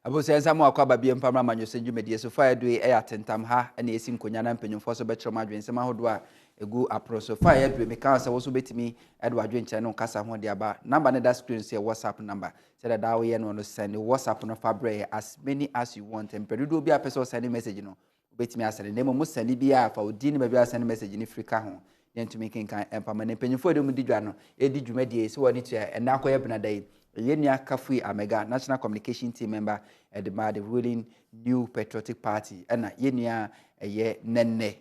abo se ensa mo akwa babie mpamra Amanyosem dwumedie so fa edu e atentam ha na esi nkonya na mpanyumfo so betro madwen sema hodo a egu apro so fa edu me kan se wo so betimi edu adwen che no kasa ho de aba number ne that screen say WhatsApp number say that we ye no send WhatsApp no fa bre as many as you want empedudo bi a person send message no betimi asene nemo mo send bi a fa odi ne ba bi send message ni frika ho yentumi kenkan empama ne mpanyumfo de mu di dwa no edi dwumedie so woni to ena akoye benadai Yenia Kafui Amega, National Communication Team member at the ruling New Patriotic Party. And Yenia Nene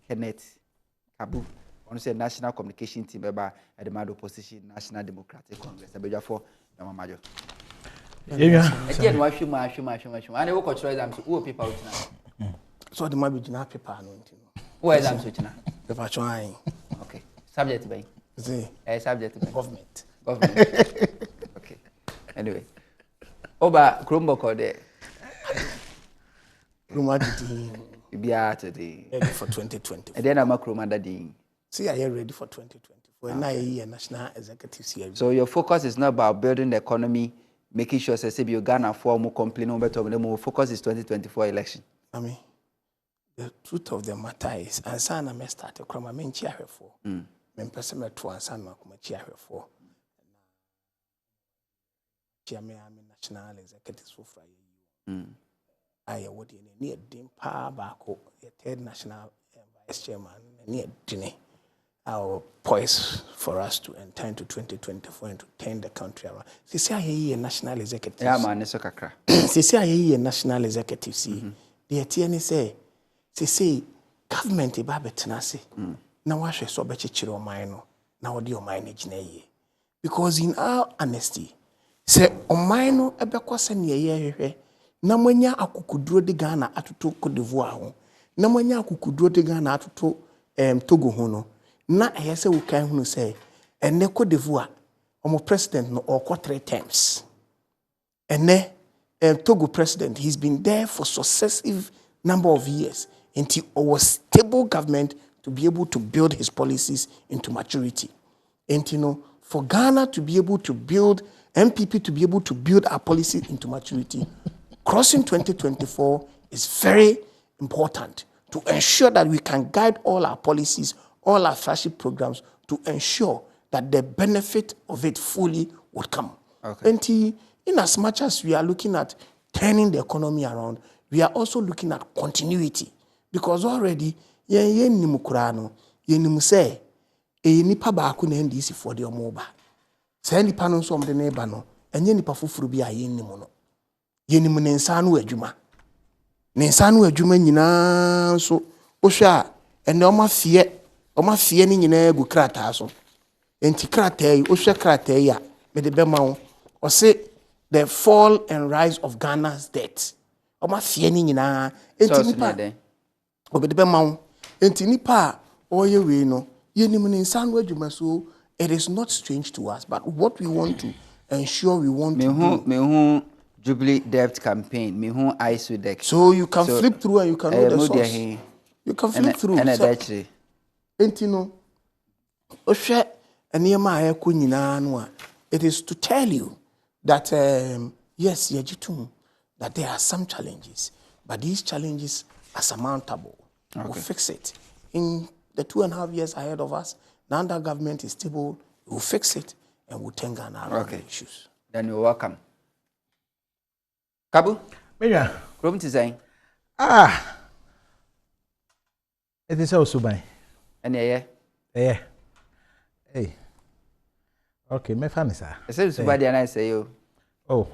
Kenneth Kabu, on say National Communication Team member at the Mad Opposition National Democratic Congress. I beg for Yamamajo. Again, why should my I never got them to all people out now. So the might not paper. Where is I'm switching now? If I trying. Okay. Subject to be. Subject to government. Okay. Anyway. Oba Chromebook or there. Chromebook today. Ready for 2020. And then I'm a Chromebook. See, I am ready for 2024. And I a national executive series. So your focus is not about building the economy, making sure say you Ghana for more complain over to them. Focus is 2024 election. I mean, the truth of the matter is, and son I may start a crime. I mean, chair for. Men person met to and son I chair for. Chairman National Executive for Friday. I would near dim power back a third national vice chairman near dinner. Our poise for us to enter into 2024 and to turn the country around. See, I hear national executive. Yeah, man, it's okay. See, I hear national executive. See, the TNA say, government is bad tenacity. Now I should so bet you mine. Now what do you manage? Because in our honesty. Se omaino ebekwa ne yehwe na manya akukuduro de Ghana atoto Cote d'Ivoire ho na manya akukuduro de Ghana atoto Togo ho no na ehese wo kan hunu se ene Cote d'Ivoire omo president no or 3 terms ene Togo president he's been there for successive number of years until our stable government to be able to build his policies into maturity and you know for Ghana to be able to build MPP to be able to build our policy into maturity, crossing 2024 is very important to ensure that we can guide all our policies, all our flagship programs to ensure that the benefit of it fully would come. Okay. And in as much as we are looking at turning the economy around, we are also looking at continuity. Because already, yen nimukurano, yen nimuse, nipa baako na NDC for the omoba. Say nipa no so omde neighbor no enye nipa foforo bi a yennimu no yennimu ne nsa no adwuma nyina so ohwe a ene oma fie ni nyina gu krata so enti krata yi ohwe krata yi a me de bema wo o say the fall and rise of Ghana's debt oma fie ni nyina enti nipa o be de bema wo enti nipa oye we no yennimu ne nsa no adwuma so. It is not strange to us, but what we want to ensure do. Jubilee debt campaign, ISU deck. So you can flip through and you can know the source. You can flip through. Entino, Oshe Eniema Kunina Noa. It is to tell you that yes, Yajitum, that there are some challenges, but these challenges are surmountable. Okay. We'll fix it in the 2.5 years ahead of us. Now that government is stable, we'll fix it and we'll turn Ghana around the issues. Then you're welcome. Kabu? Meja. Krom design. It is also by. And yeah. Hey. Okay, me fan sir. I say Subadi and I say you. Oh.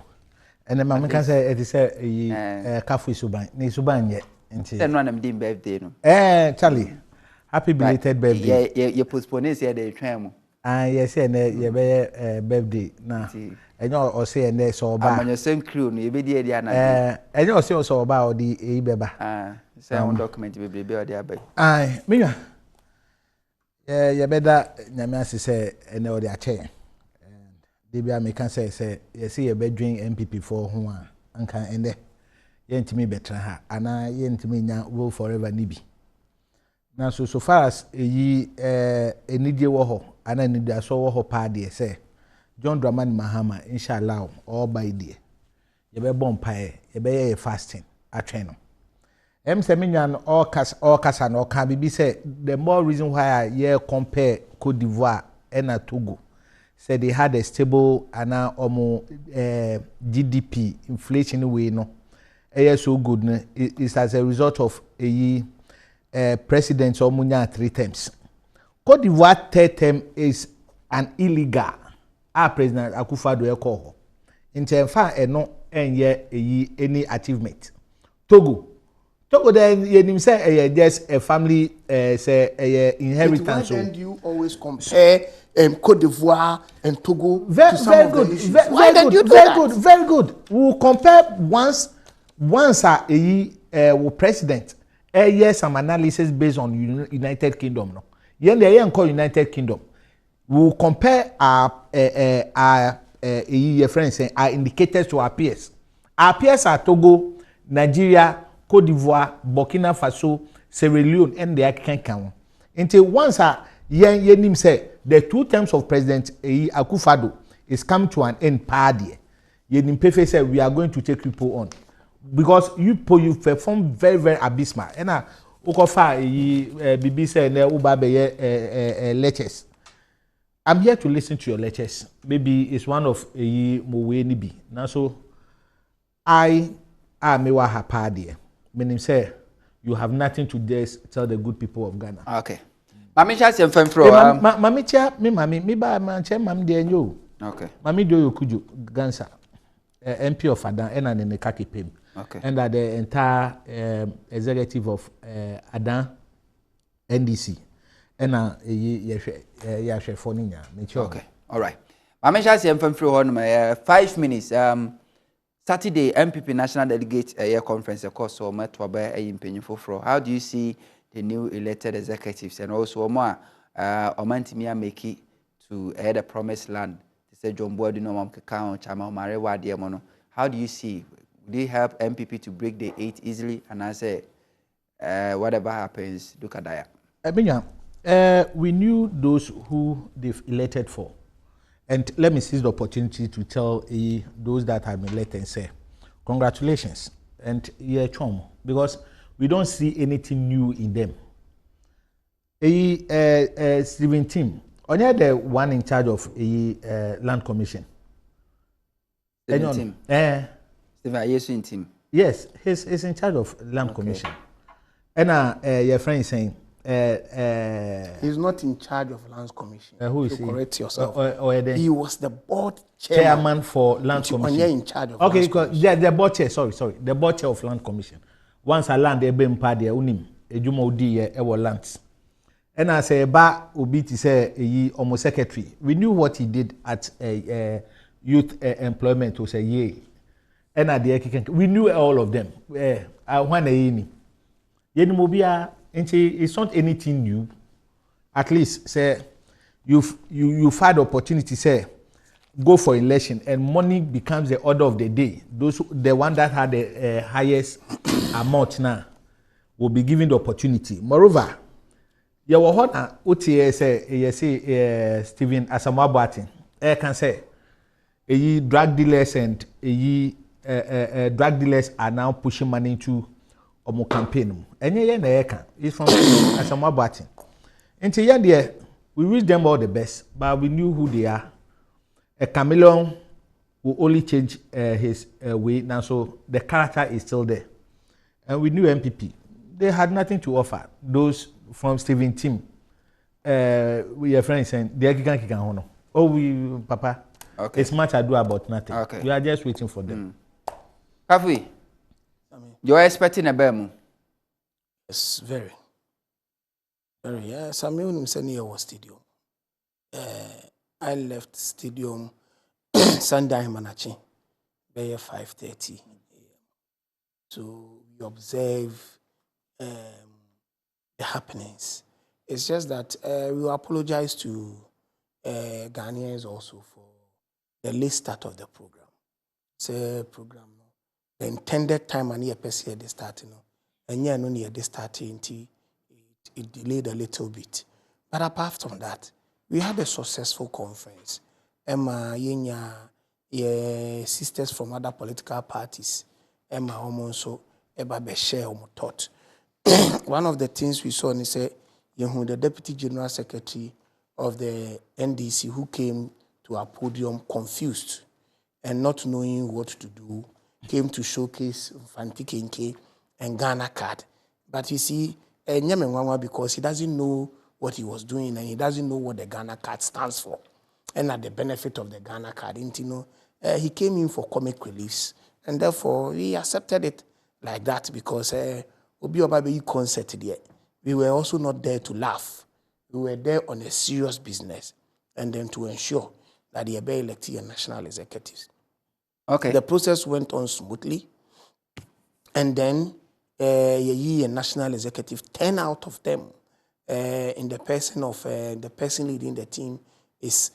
And the man can say it is a cafe Suban. Ni Suban yet. Then one of them birthday no. Charlie. Happy belated birthday. Yeah, you postpone it the tram. Yes, and your birthday. Now, and you all say and they saw about Amanyosem crew, you be there. And you also saw about the Ebeba. Sound document will be there. Aye, me. Yeah, you better, Namasi say, and all their chair. And DBA may can say, you see a bedroom MPP for whom and can end there. Yen to me better, and I yen to me now will forever nibi. Now, so far as ye enidie wo ho ana enidie so wo ho pa de say John Dramani Mahama inshallah all by there ye be bom pae ye be fasting atwen no se menyan all kasa no kan bibi say the more reason why ye compare Cote d'Ivoire and Togo said they had a stable and GDP inflation way no so good no it's as a result of a president omunya 3 terms. Cote d'Ivoire 3rd term is an illegal president Akufo-Addo e call in fa eno enye any achievement. Togo then you say just a family say inheritance. Why then do you always compare Cote d'Ivoire and Togo to some of the issues? Why then you do that? Very good. We will compare once president some analysis based on United Kingdom no. Yen call United Kingdom. We will compare our friends our indicators to our peers. Our peers are Togo, Nigeria, Cote d'Ivoire, Burkina Faso, Sierra Leone, and the African count. Until once yen say the 2 terms of President Akufo-Addo is come to an end party. Yen Pefe said we are going to take people on because you perform very very abysmal. And Okofa BBC said ne uba lectures. I'm here to listen to your lectures. Maybe it's one of mowe ni bi. Now so I am mewa hapadi. Meaning say you have nothing to just tell the good people of Ghana. Okay. Mami cha sem fam fro. Mami cha me ba man che mam de enyo. Okay. Mami do yokuju Gansa. MP of Adan and an Nekaki Pim. Okay. And that the entire executive of Adan NDC. And okay. All right. Mami cha sem fam fro on 5 minutes. Saturday, MPP National Delegate conference, of course, so Metwabe Impenifu Fro. How do you see the new elected executives and also Omantimia make it to the promised land? They say John Boy, no one can Chama Marewa Diamono. How do you see? Will they help MPP to break the 8 easily? And I say, whatever happens, look at that. We knew those who they've elected for. And let me seize the opportunity to tell those that have been elected and say, congratulations. And yeah, chum, because we don't see anything new in them. Stephen Tim, only the one in charge of land commission. Stephen Tim. Stephen Tim. Yes, he's in charge of land commission. And your friend is saying, he's not in charge of Lands Commission. Who is he? Correct yourself. He was the board chairman for Land Commission. In charge of okay, because the board chair. Sorry, the board chair of Land Commission. Once a land ebe mpade unim ejuma odi ewo lands. And I say ba obi ti say omo secretary. We knew what he did at youth employment was a year. And at the we knew all of them. When yeni mobia. It's not anything new. At least say you've had opportunity say go for election and money becomes the order of the day. The one that had the highest amount now will be given the opportunity. Moreover, you were hot OTA say Stephen Asamoah Boateng. I can say drug dealers and drug dealers are now pushing money into omo campaign enye ye na eka is from Asamoah Boateng. Until here we wish them all the best, but we knew who they are. A chameleon will only change his way now, so the character is still there. And we knew MPP, they had nothing to offer. Those from Stephen Tim, we are friends saying they can honor. Oh, we Papa, okay. It's much ado about nothing. Okay. We are just waiting for them. Have we? You're expecting a bemu? Yes, very. Very, yeah. Samuel Nimseni was stadium. I left stadium Sunday Manachi, by 5:30 a.m. So we observe the happenings. It's just that we apologize to Ghanaians also for the late start of the program. It's a program. The intended time and year per se they starting, and yeah, no near they starting it delayed a little bit. But apart from that, we had a successful conference. Emma Yenya yeah, sisters from other political parties, Emma Homonso, Eba Beshe thought. One of the things we saw is the Deputy General Secretary of the NDC who came to our podium confused and not knowing what to do, came to showcase Fanti Kenke and Ghana card. But you see, because he doesn't know what he was doing and he doesn't know what the Ghana card stands for and at the benefit of the Ghana card. He came in for comic reliefs and therefore he accepted it like that because Obi Obabeyi concert there. We were also not there to laugh. We were there on a serious business and then to ensure that the Ebe elected national executives. Okay. The process went on smoothly, and then a national executive, 10 out of them, in the person of the person leading the team is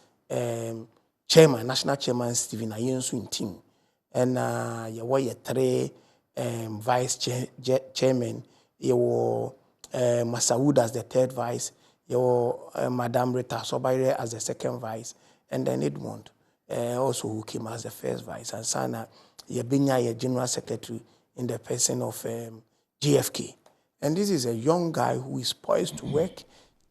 chairman, national chairman Stephen Ayensu in team, and you were 3 vice chairman. You were Masawood as the 3rd vice. You were Madame Rita Sobaire as the 2nd vice, and then Edmond. Also who came as the 1st vice, and Sana Yebinya, general secretary in the person of GFK. And this is a young guy who is poised to work,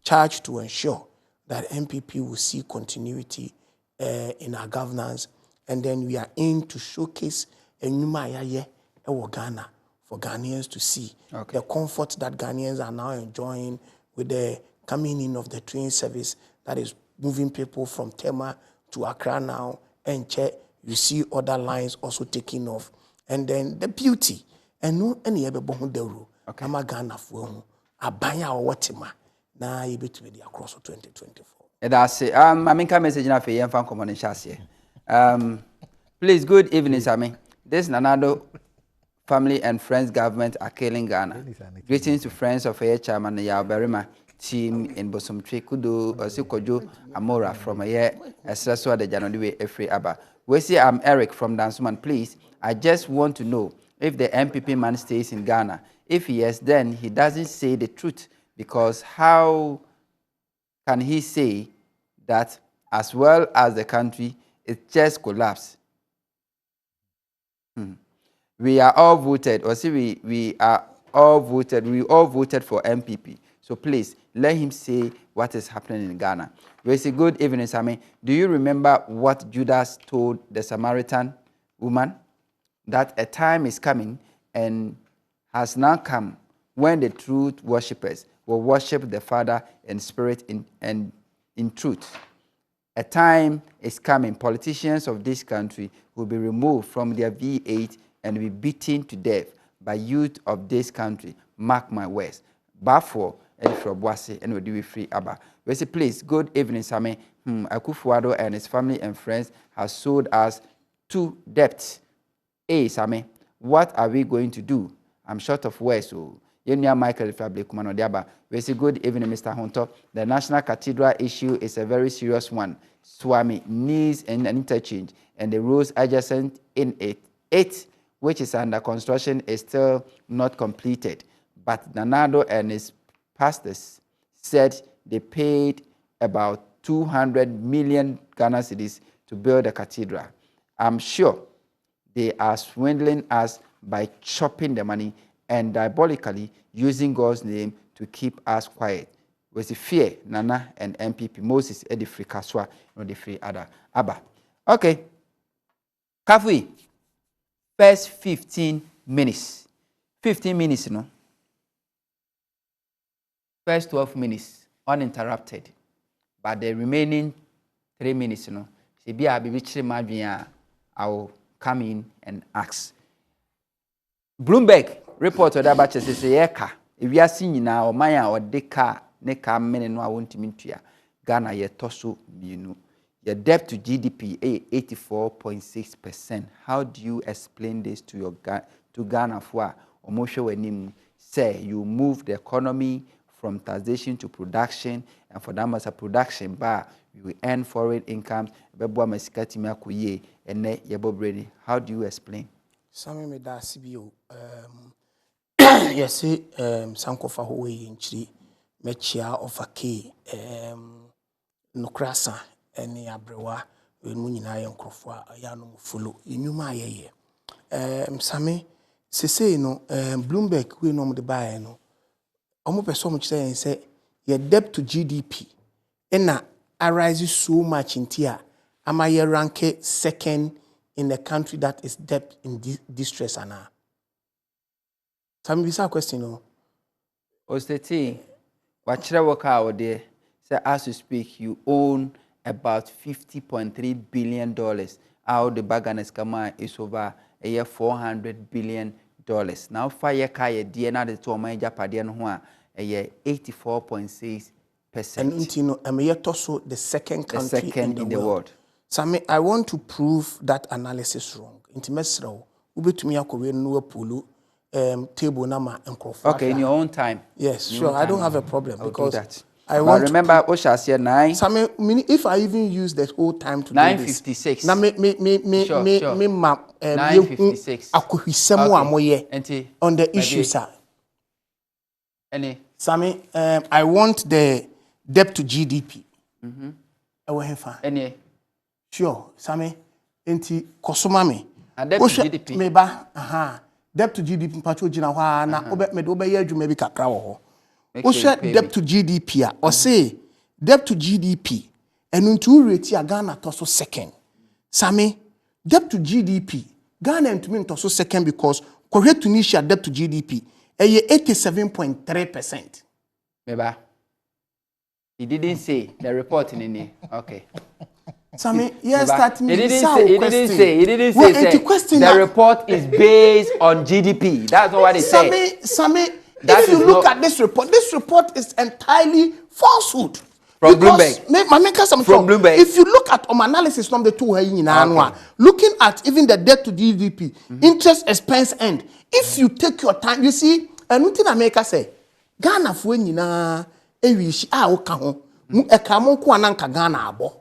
charged to ensure that MPP will see continuity in our governance. And then we are in to showcase a new Ghana for Ghanaians to see the comfort that Ghanaians are now enjoying with the coming in of the train service that is moving people from Tema to Accra now, and you see other lines also taking off. And then the beauty, and no any ebe bohu deru, ama Ghana for abanya or watima, na yibe to be across 2024. That's it. I mean, message na fe yemfa common chassis. Please, good evening, Sammy. This is Nanado family and friends government are killing Ghana. Greetings to friends of Air Chairman Yaberima team in Bosomtri Kudu Sikojo Amora from Air Esreso de Janodiwe Efre Aba. We say I'm Eric from Dansuman. Please, I just want to know if the MPP man stays in Ghana. If yes, then he doesn't say the truth, because how can he say that as well as the country it just collapsed? We are all voted, or see we are all voted, we all voted for MPP. So please, let him say what is happening in Ghana. We say, good evening, Sammy. Do you remember what Judas told the Samaritan woman? That a time is coming and has now come when the truth worshippers will worship the Father in spirit and in truth. A time is coming, politicians of this country will be removed from their V8 and be beaten to death by youth of this country. Mark my words. Bafo and Frobwase and we free Abba. We say, please, good evening, Sammy. Akufo-Addo and his family and friends have sold us to debt. Hey, Sammy, what are we going to do? I'm short of words, so Yenya Michael Fabric Kumano Diaba. We say, good evening, Mr. Honto. The National Cathedral issue is a very serious one. Swami needs an interchange, and the roads adjacent in it, which is under construction, is still not completed. But Nanado and his pastors said they paid about 200 million Ghana cedis to build a cathedral. I'm sure they are swindling us by chopping the money and diabolically using God's name to keep us quiet. Was the fear Nana and MPP Moses Eddie Free Kaswa, no the free other Abba. Okay. Kafui. First 15 minutes. 15 minutes, you know. First 12 minutes uninterrupted. But the remaining 3 minutes, you know. I will come in and ask. Bloomberg report that batch says yeka. If you are seeing now or Maya or Deka Neka men no I want to meet you. Ghana ye toso minu. Your debt to GDP 84.6%. How do you explain this to your to Ghana for Omosho Wenim? Say you move the economy from taxation to production, and for that matter production bar you earn foreign income. Bebwa mesikati makuye ene yebobredi. How do you explain? Sami me da CBO. Yes, Sankofa Howe in Chiri, Mechia of a key, Nukrasa, any Abrewa, mu nyina ye nkrofo a ya no follow enwuma ayeye same sese no Bloomberg we no de bae no omo person mo kire say your debt to GDP na arise so much in tia am I rank second in the country that is debt in distress ana. Same bisa question no Osteti wachire woka ode say as you speak you own about $50.3 billion. How the baganes kama is over a year $400 billion. Now fire kaya die na de to man japade no ho a year 84.6%. And untino am the second country in the world. Same I want to prove that analysis wrong. Intimesro ubetumi akowe no apolo table nama enkrofo. Okay, in your own time. Yes, sure. I don't have a problem because that. I want remember Oshasia 9. Same if I even use the whole time to 956. Na me 956. Akohwisem amoye on the issues sir. Any Same I want the debt to GDP. Ewo hefa. Any Sure, Same enti kosoma me. And debt to GDP. Me ba debt to GDP mpacho gina hwa na me do be ye adwuma bi kakra wo ho. Debt to GDP or say debt to GDP and unto rate Ghana to second. Same debt to GDP Ghana and to mean to second because Korea Tunisia debt to GDP 87.3%. Meba. He didn't say the report in any. Okay. Same yes that means he didn't say the report is based on GDP. That's not what he said. Same if you look at this report is entirely falsehood. From Bloomberg. From Bloomberg. If you look at analysis number 2, looking at even the debt to GDP, interest expense end, if you take your time, you see, and nothing America say, Ghana for nyina ewishi oka ho mu ekamo ko ananka Ghana abo.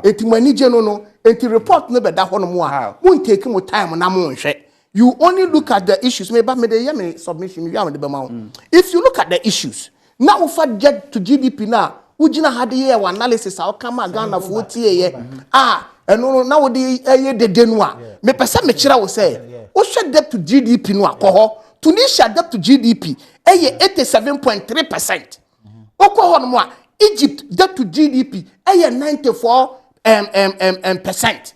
Eti mani je no eti report no be da ho no mu a mu take mu time na mu nhwe. You only look at the issues. Maybe submission. If you look at the issues, now for debt to GDP now, ujina had the analysis. How come Ghana for and no now the denwa. Me person me chira will say, what's debt to GDP no alcohol? Tunisia debt to GDP 87.3%. Okoho no Egypt debt to GDP 94%.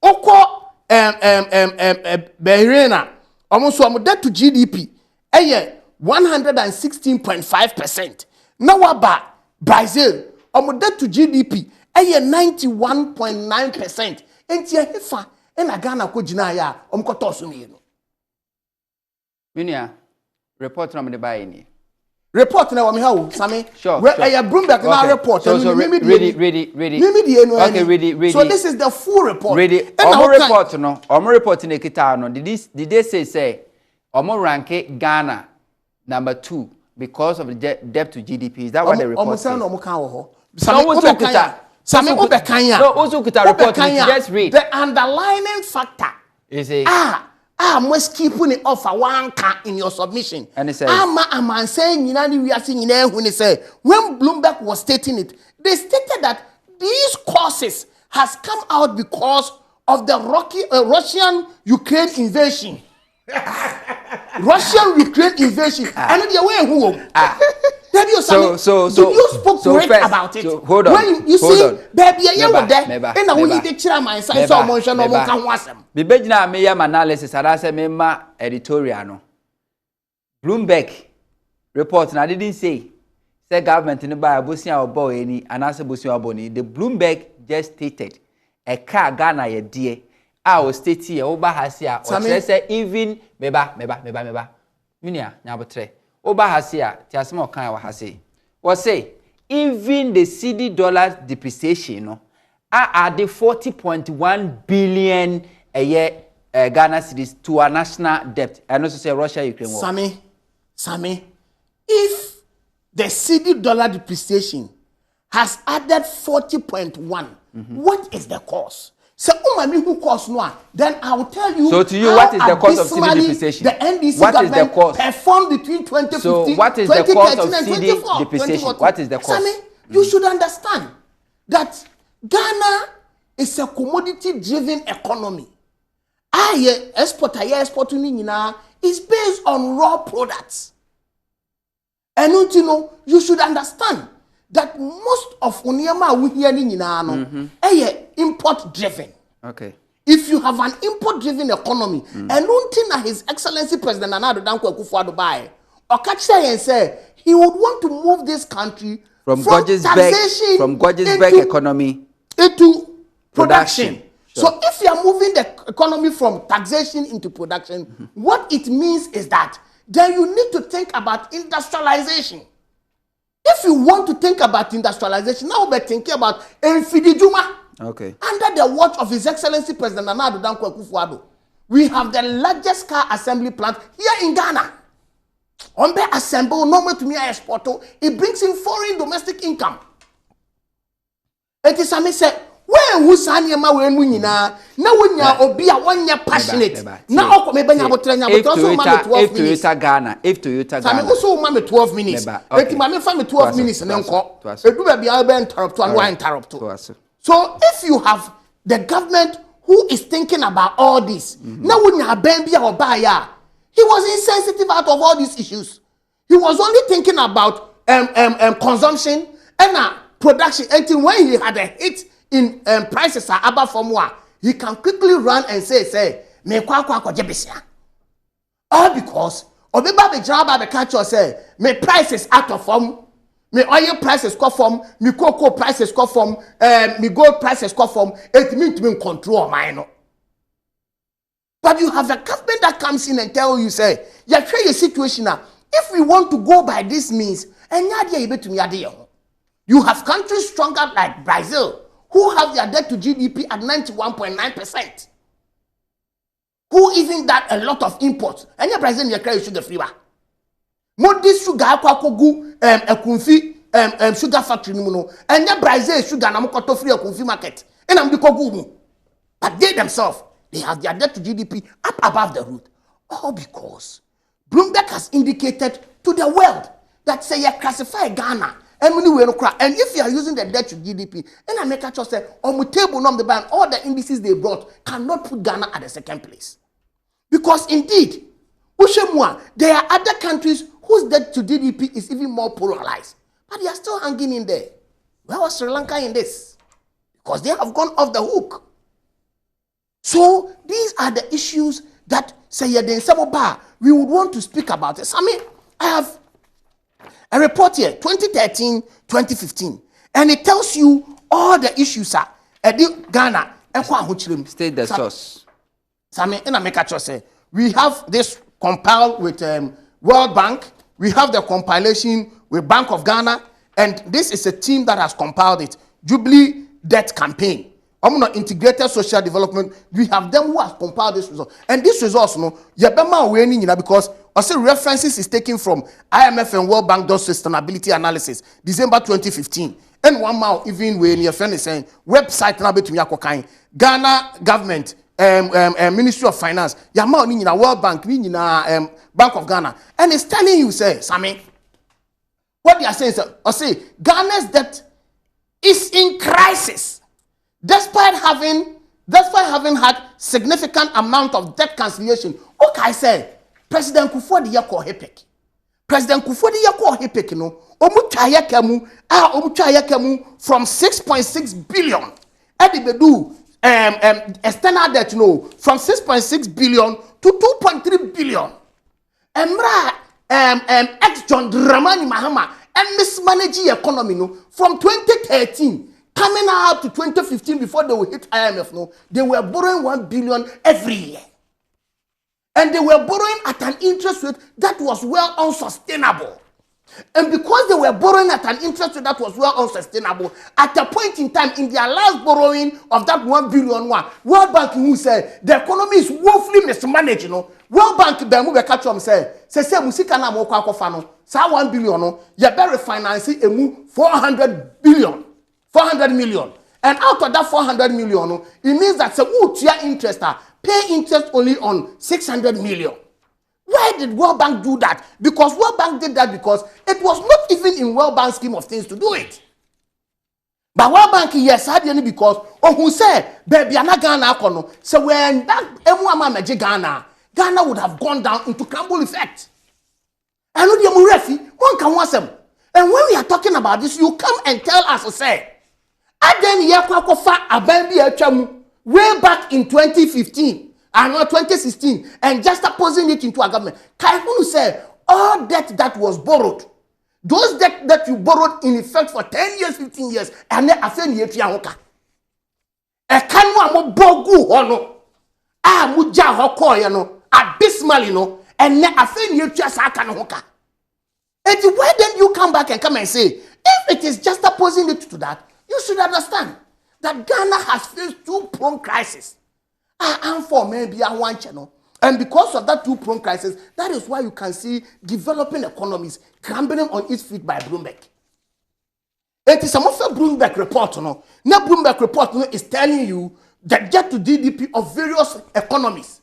Oko Bahrain almost debt to GDP 116.5%. Now about Brazil debt to GDP 91.9%. And here hefa na Ghana ko gina ya omkoto so mi no. Minia report na me buy ni. Report na we how Same. Sure. Where Bloomberg now report. So ready. Okay, ready. So this is the full report. Ready. Omo report na kita no. Did they say omo rank Ghana number 2 because of the debt to GDP? Is that what the report says? Omo kan wo ho. Same Obekanya. No, also kita report. Just read. The underlying factor is a must keep it off a one in your submission. And it says, I'm saying, we are saying, when they say, when Bloomberg was stating it, they stated that these causes has come out because of the Russian-Ukraine invasion. Russian-Ukraine invasion. And the way who? Did you spoke great about it? So, hold on. When you see, baby, I am there. And I will need the chairman say so much no more can wasem. Me begina me yam analysis and say me ma editorial no. Bloomberg report na didn't say government in the buy bosia obo any and as bosia obo ni. The Bloomberg just stated a car Ghana ye die a state here oba hasia or say even meba minia nyabotre oba hasia ti asemo kan wa hase was say even the CD dollar depreciation no are the 40.1 billion a year Ghana cedis to our national debt and also say Russia Ukraine war. Sammy, if the CD dollar depreciation has added 40.1, what is the cost? So, who cost no? Then I will tell you. So, to you, what is the cost of CD depreciation? The NDC what is the cost? Performed between 2015 so, what is the cost of CD depreciation? What is the cost? Sammy, you should understand that Ghana is a commodity-driven economy. I export is based on raw products. And you should understand that most of Onyama we hear import driven. Okay. If you have an import driven economy, and until His Excellency President Nana Danko Akufo-Addo buy, or catch and say he would want to move this country from Gorgeousberg economy into production. Sure. So if you are moving the economy from taxation into production, what it means is that then you need to think about industrialization. If you want to think about industrialization, now we're thinking about Enfidijuma. Okay. Under the watch of His Excellency President Nana Danko Akufo-Addo, we have the largest car assembly plant here in Ghana. On the assemble, normal to me export, it brings in foreign domestic income. It is a say, where who sanya ma we mu nyina na wonya obi a wonya passionate na okomebanya botranya but also ma 12 minutes if Toyota Ghana also ma 12 minutes eti ma me fa me 12 minutes na nko edu ba bia be interrupt and why interrupt. So if you have the government who is thinking about all this na wonya ben bia oba ya, he was insensitive out of all these issues. He was only thinking about consumption and production until when he had a hit in prices are above from one, he can quickly run and say, me kwa jebesia. All because Obeba be jaba be catch or say, me prices out of form, me oil prices go from, me cocoa prices go from, me gold prices go from, it means to be in control mine. But you have a government that comes in and tell you, say, you create a situation now. If we want to go by this means, and you have countries stronger like Brazil, who have their debt to GDP at 91.9%, who even that a lot of imports. And your Brazil, you carry sugar free. More this sugar, kwakogu, a kunfi, sugar factory, and your Brazil sugar, namokoto free a kunfi market, and I'm the kogumu. But they themselves, they have their debt to GDP up above the root. All because Bloomberg has indicated to the world that say you classify Ghana. And if you are using the debt to GDP, and I make a choice, on the table, the ban, all the indices they brought cannot put Ghana at the second place. Because indeed, there are other countries whose debt to GDP is even more polarized. But they are still hanging in there. Where was Sri Lanka in this? Because they have gone off the hook. So these are the issues that say we would want to speak about it. I mean, I have a report here, 2013-2015, and it tells you all the issues are Ghana. State the source. We have this compiled with World Bank. We have the compilation with Bank of Ghana, and this is a team that has compiled it. Jubilee Debt Campaign. Integrated social development. We have them who have compiled this result, and this results, because also references is taken from IMF and World Bank does sustainability analysis, December 2015. And one more even when your friend is saying website na betumi akokan Ghana government Ministry of Finance, World Bank, Bank of Ghana, and it's telling you, say, Sammy, what they are saying is, Ghana's debt is in crisis. Despite having had significant amount of debt cancellation, okay, I say President Kufuor yako hepek. President Kufuor yako hepek no. Omutaya kemu from 6.6 billion. Edi bedu external debt no from 6.6 billion to 2.3 billion. Emra ex John Dramani Mahama and mismanaging economy no from 2013. Coming out to 2015 before they will hit IMF, no, they were borrowing 1 billion every year. And they were borrowing at an interest rate that was well unsustainable. And because they were borrowing at an interest rate that was well unsustainable, at a point in time in their last borrowing of that 1 billion, World Bank who said the economy is woefully mismanaged, you know. World Bank the move catch up say musika na mo kwa kofa no, sa 1 billion no, you better financing emu 400 billion. 400 million. And out of that 400 million, it means that your interest pay interest only on 600 million. Why did World Bank do that? Because World Bank did that because it was not even in World Bank scheme of things to do it. But World Bank yes ade because who say baby ana Ghana akono so when that emuama meje Ghana would have gone down into crumble effect. And no dey refi one can wasem. And when we are talking about this, you come and tell us say aden ye kwakofa aban bi atwam way back in 2015 and not 2016 and just opposing it into a government. Can you say all debt that was borrowed, those debt that you borrowed in effect for 10 years, 15 years, and then after you hoka. A canwa mo bogu hono. Ah muja hoko no abysmal no and then after you just hoka. And why then you come back and come and say, if it is just opposing it to that, you should understand that Ghana has faced two-pronged crisis. And for maybe a one channel. And because of that two-pronged crisis, that is why you can see developing economies crumbling on its feet by Bloomberg. It is some of the Bloomberg report, no. Now Bloomberg report is telling you that debt to GDP of various economies,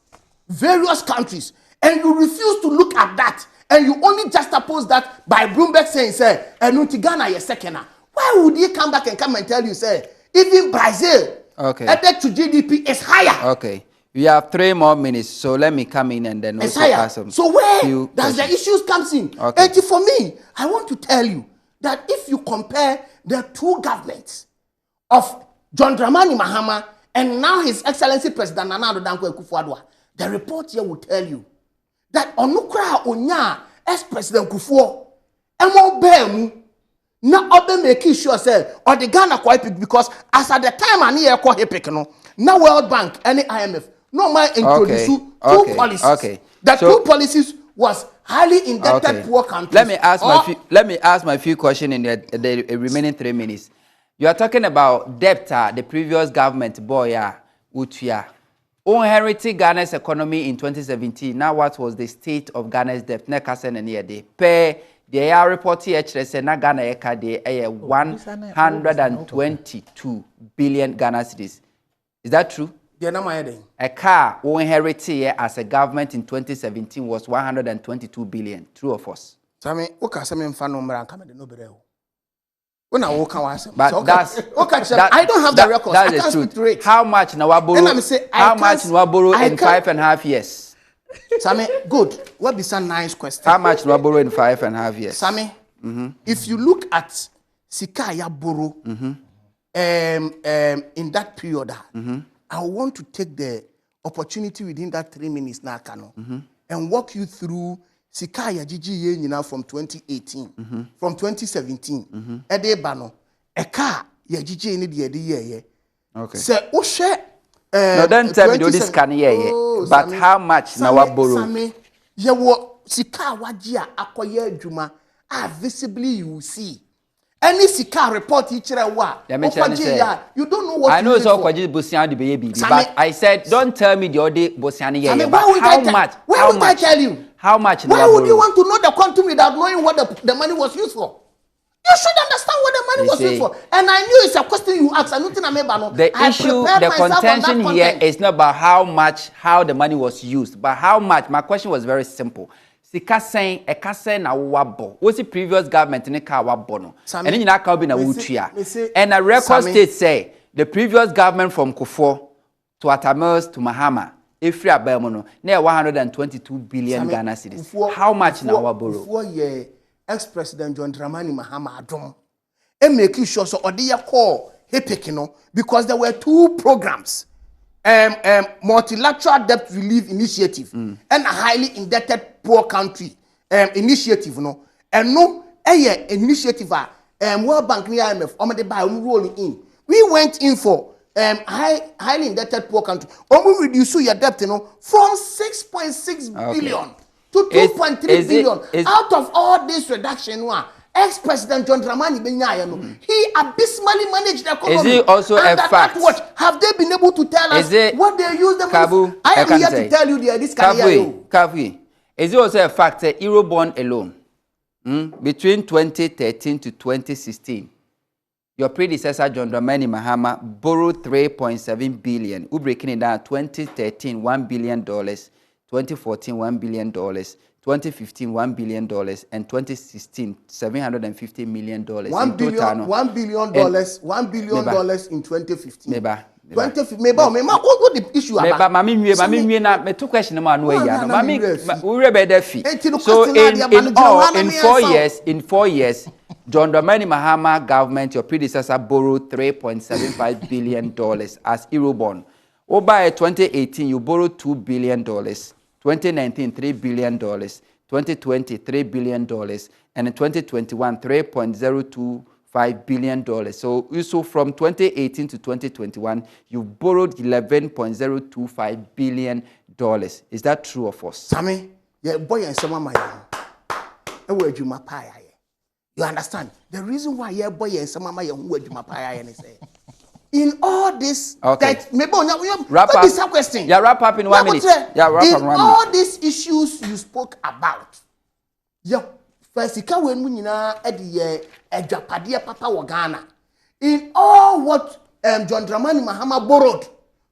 various countries, and you refuse to look at that, and you only just oppose that by Bloomberg saying, say, Ghana is second. Why would he come back and come and tell you, say, even Brazil, debt to GDP is higher? Okay. We have 3 more minutes, so let me come in and then it's also higher. ask some. So where does the issues comes in? Okay. And for me, I want to tell you that if you compare the two governments of John Dramani Mahama and now His Excellency President Nana Addo Dankwa Akufo-Addo, the report here will tell you that onukra onya ex-President Kufuor emo bemu na obe make sure say or the Ghana quite pick because as at the time ani e ko he pick no na World Bank and IMF no man introduce two policies. Okay. The two policies was highly indebted poor countries. Let me ask my few questions in the remaining 3 minutes. You are talking about debt, the previous government utia inherited Ghana's economy in 2017. Now what was the state of Ghana's debt? The report here says na Ghana eka 122 billion Ghana cedis. Is that true? A car we inherited as a government in 2017 was 122 billion. True or false? But that's I don't have the records. That's I can't the speak to truth. it. How much now borrow? How much now borrow in 5.5 years? Sammy, good. What is a nice question? How much now borrow in 5.5 years? Sammy, if you look at Sikaya borrow, in that period, I want to take the opportunity within that 3 minutes now, and walk you through Sikaya Gigi from 2018, from 2017. Ede bano, a car ya Gigi ni the Okay. So Oshe. No, don't tell me this can but how much now I borrow? Sammy, ye wo Sika wajia akoye juma. Visibly you see. Any Sika report teacher wa. You don't know what I know it's all for. Bosian baby, but I said don't tell me the other Bosian How much? Why would I tell you? How much? Why would you want to know the quantum without knowing what the money was used for? You should understand what the money was used for. And I knew it's a question you asked. The issue, the contention here is not about how the money was used, but how much. My question was very simple. Sika saying a kase na wabo. What's the previous government in a car wabono? And then you na be na wutia. And a record state say the previous government from Kufuor to Atamers to Mahama, Efri Abemono, near 122 billion Ghana cedis. How much na waboro? 4 year ex-president John Dramani Mahama Adom. And making sure so Odia call Hepekino because there were two programs. Multilateral debt relief initiative and a highly indebted poor country initiative and no initiative World Bank and IMF rolling in. We went in for highly indebted poor country. We reduce your debt from 6.6 billion to 2.3 billion. Out of all this reduction, ex-president John Dramani Mahama, he abysmally managed the economy. Is it also a fact? Have they been able to tell us what they use the money? I am here to tell you this Kavi. Is it also a fact that Eurobond alone, between 2013 to 2016, your predecessor John Dramani Mahama borrowed 3.7 billion. We're breaking it down. 2013, $1 billion. 2014, $1 billion. 2015, $1 billion, and 2016, $750 million. $1 billion, $1 billion, $1 billion in 2015. Meba. 2015. Meba. What the issue about? Meba, mami, na me two question ma no ya no. Mami, we be fi. So in 4 years, John Dramani Mahama government, your predecessor, borrowed $3.75 billion as Eurobond. Over 2018, you borrowed $2 billion. 2019, $3 billion. 2020, $3 billion. And in 2021, $3.025 billion. So from 2018 to 2021, you borrowed $11.025 billion. Is that true or false? Sammy, yeah, boy and some my you understand? The reason why yeah boy and some my in all this, okay. That maybe wrap up. This question. Yeah, wrap up in 1 minute. Yeah, wrap up in 1 minute. All these issues you spoke about, yeah, first when we at the Japadia Papa Wagana, in all what John Dramani Mahama borrowed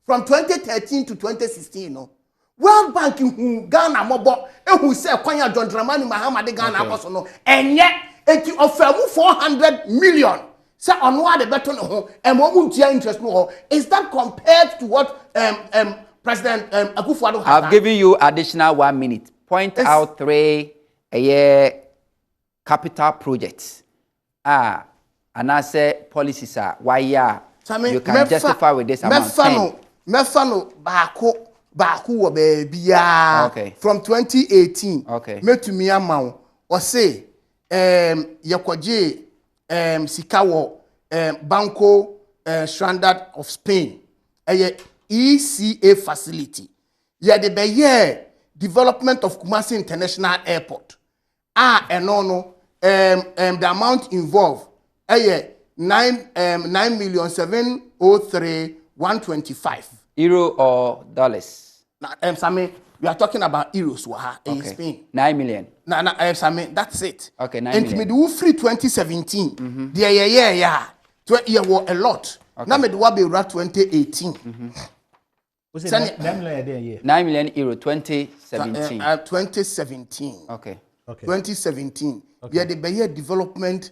from 2013 to 2016, no, World Bank in Ghana mobo, and who said Kwanya John Dramani Mahama de Ghana also no, and yet it offer 400 million. So on what the better no and what would your interest no is that compared to what President Akufo-Addo has I've given you additional 1 minute. Point out 3 capital projects. And I say policies are why you can justify with this amount. Mefano Baku baby from 2018. Okay. Me to me amount or say Yakwaje Sikawo Banco Stranded of Spain ECA facility the Bayer development of Kumasi International Airport and no the amount involved 9,703,125 euro or dollars. Sammy, we are talking about euros in Spain. 9 million. Sammy, that's it. Okay, 9 and million. And me do free 2017. Yeah. Was a lot. Now me do be 2018. 9 million euro 2017. 2017. Okay. 2017. Yeah, the Bayer development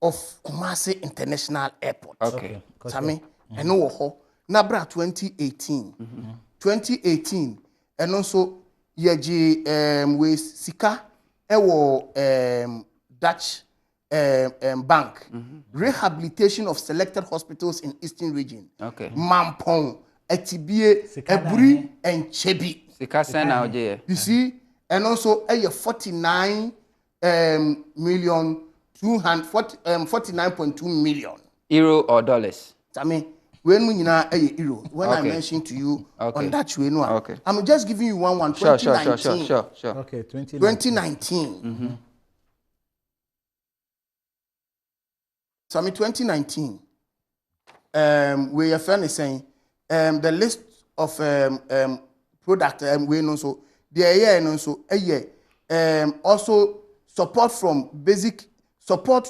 of Kumasi International Airport. Okay. Sammy, I know Nabra 2018. 2018. And also, yeji we sika ewo Dutch bank rehabilitation of selected hospitals in Eastern Region. Okay. Mampong, Etibie, Eburi, and Chebi. Sika sena oje. You see, and also 49.2 million euro or dollars. I mean. When we euro, when I mentioned to you on that way, no, I'm just giving you one. Sure. 2019. Okay, 2019. So I mean 2019. We are finally saying the list of product we know so the year and also also support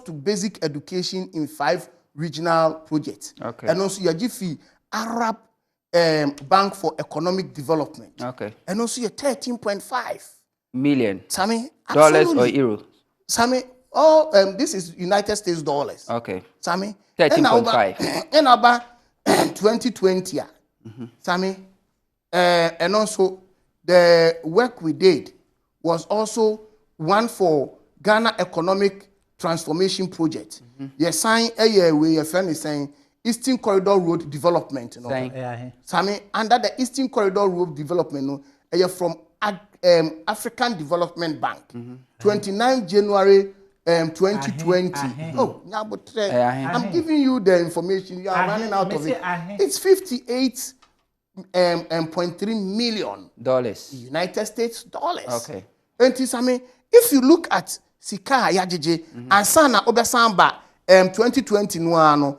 to basic education in 5 regional projects. Okay. And also your GFI Arab Bank for Economic Development. Okay. And also your 13.5 million. Sammy, dollars or euro? Sammy, this is United States dollars. Okay. Sammy, 13.5. And about 2020, Sammy, and also the work we did was also one for Ghana Economic Transformation Project. Yes, sign a year where your friend is saying Eastern Corridor Road Development. You know? Sammy, under the Eastern Corridor Road Development, from African Development Bank, 29 January 2020. I'm giving you the information. You are running out of it. It's $58.3 million United States dollars. Okay. And Sammy, if you look at Sika Yajiji and Sana Obesamba 2020 no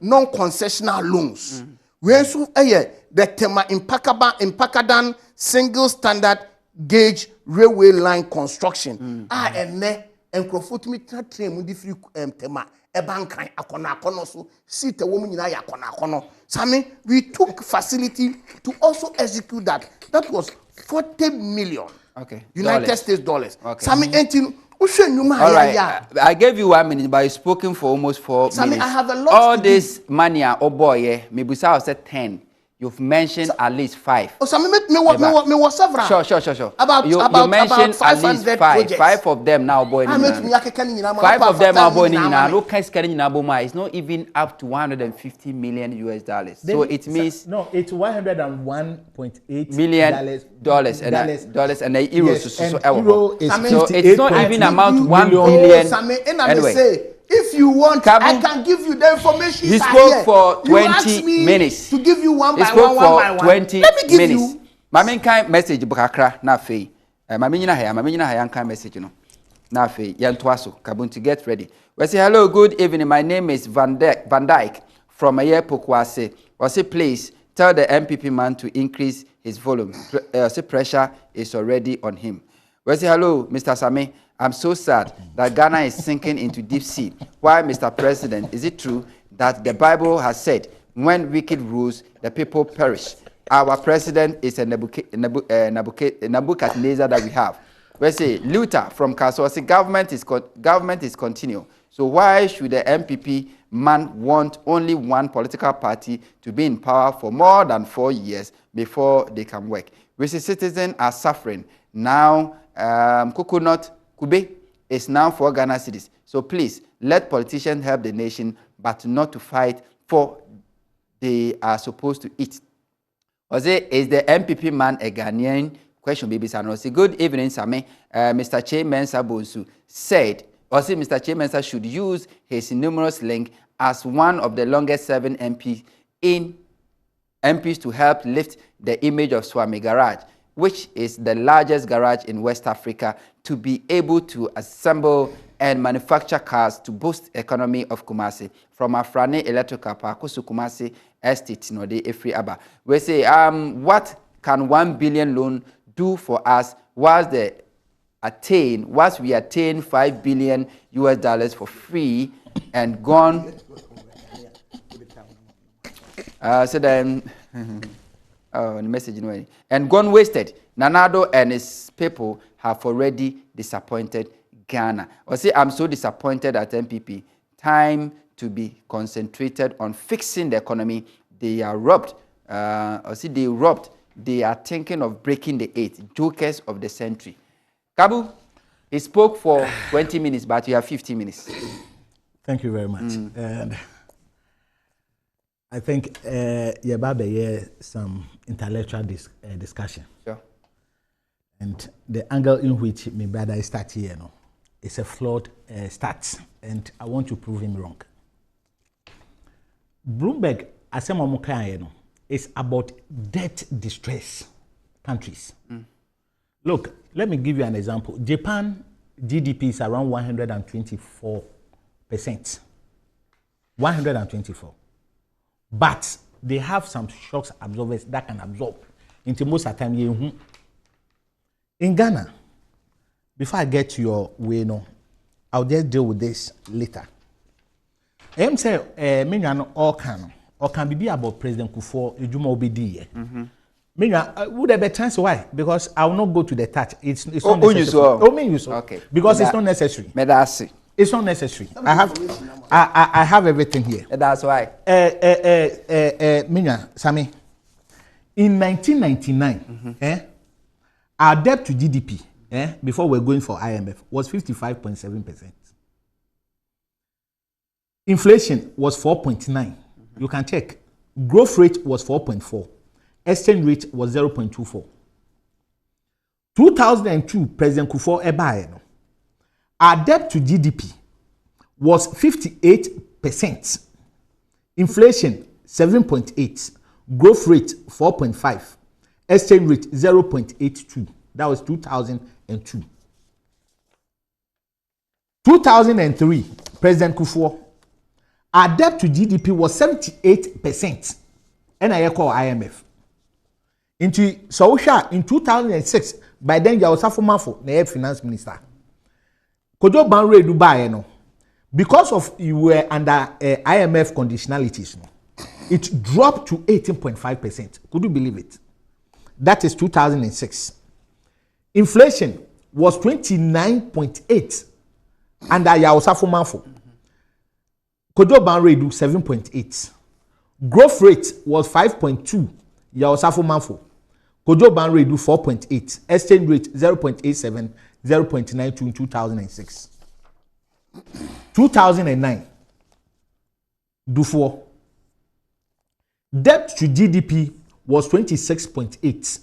non-concessional loans. We also the Tema Impakadan single standard gauge railway line construction. And Crofutmi train with the free Tema Ebankai Akona so sit a woman in Ayakona. Sammy, we took facility to also execute that. That was 40 million. Okay. United States dollars. Okay. Sami enti all right. I gave you 1 minute, but you spoken for almost 4 minutes. I have a lot all to this money, oh boy, yeah. Maybe I said 10. You've mentioned at least 5. Oh, Sami, me was several. Sure. About you mentioned at least 5. projects. 5 of them now, boy. 5 of them are boy. It's not even up to 150 million US dollars. So it means no, it's $101.8 million dollars and the euros. Yes, so it's not even amount 1 billion. Anyway. If you want, Kabu, I can give you the information. He spoke for 20 minutes. To give you one by one, one by one. one. 20 Let me give minutes. you. Mami kan message bukakra na fei. Mami nyina ha kan message no. Na fei yentwaso Kabun to get ready. We say hello, good evening. My name is Van Dyke from Ayepokwase. We say please tell the MPP man to increase his volume. Say pressure is already on him. We say hello, Mr. Sami. I'm so sad that Ghana is sinking into deep sea. Why, Mr. President, is it true that the Bible has said, when wicked rules, the people perish? Our president is a Nebuchadnezzar that we have. We say, Luther from Kaswasi, government is continual. So why should the MPP man want only one political party to be in power for more than 4 years before they can work? We say citizens are suffering. Now, coconut Kube is now for Ghana cities. So please, let politicians help the nation, but not to fight for they are supposed to eat. Ose, is the MPP man a Ghanaian? Question baby Sanosi. Good evening, Sami. Mr. Che Mensa Bonsu said, Ose, Mr. Che Mensa should use his numerous link as one of the longest serving MPs to help lift the image of Swami Garage, which is the largest garage in West Africa, to be able to assemble and manufacture cars to boost economy of Kumasi. From Afrane Electrical Park to Kumasi Estate, no de free aba. We say, what can 1 billion loan do for us whilst we attain 5 billion US dollars for free and gone? So then. Oh, the message anyway. And gone wasted. Nanado and his people have already disappointed Ghana. Or say, I'm so disappointed at MPP. Time to be concentrated on fixing the economy. They are robbed. They are thinking of breaking the 8. Jokers of the century. Kabu, he spoke for 20 minutes, but you have 15 minutes. Thank you very much. And I think some intellectual discussion. Sure. And the angle in which my brother starts here, is a flawed start, and I want to prove him wrong. Bloomberg, is about debt distress countries. Look, let me give you an example. Japan GDP is around 124%. 124. But they have some shocks absorbers that can absorb. Into most of the time, in Ghana, before I get to your way, I'll just deal with this later. I'm saying, all can be about President Kufuor, Ejuma Obidi. Would there be a chance why? Because I will not go to the touch. It's not necessary. Okay. Because it's not necessary. Medasi. It's not necessary. I have everything here. That's why. Minya, Sami, in 1999, our debt to GDP, before we're going for IMF, was 55.7%. Inflation was 4.9. You can check. Growth rate was 4.4. Exchange rate was 0.24. 2002, President Kufuor Ebaeno, our debt to GDP was 58%. Inflation 7.8. Growth rate 4.5. Exchange rate 0.82. That was 2002. 2003, President Kufuor, our debt to GDP was 78%. And I call IMF. In 2006, by then you was a former finance minister. Kojo Banre Dubai, because of you were under IMF conditionalities, it dropped to 18.5%. Could you believe it? That is 2006. Inflation was 29.8 under Yaosafo Manfo. Kojo Banre do 7.8. Growth rate was 5.2. Yaosafo Manfo. Kojo Banre do 4.8. Exchange rate 0.87, 0.92 in 2006. 2009. Do 4. Debt to GDP was 26.8.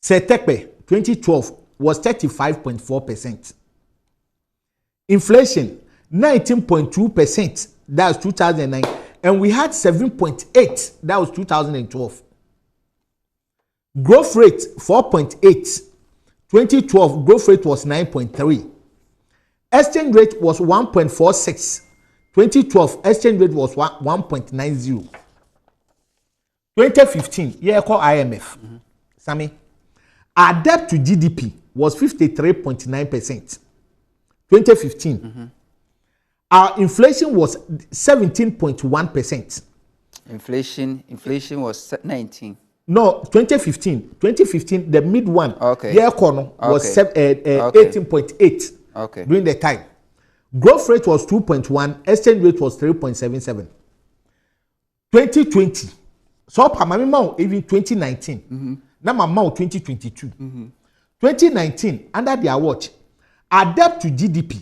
Setekpe 2012 was 35.4%. Inflation 19.2%. That was 2009, and we had 7.8. That was 2012. Growth rate 4.8. 2012 growth rate was 9.3. Exchange rate was 1.46. 2012 exchange rate was 1.90. 2015 year called IMF. Sammy, our debt to GDP was 53.9%. 2015. Our inflation was 17.1%. Inflation was 19. No, 2015. 2015, the mid one. Okay. Year corner was 18.8. Okay. During the time. Growth rate was 2.1. Exchange rate was 3.77. 2020. So, even 2019. Now, my 2022. 2019, under their watch, our debt to GDP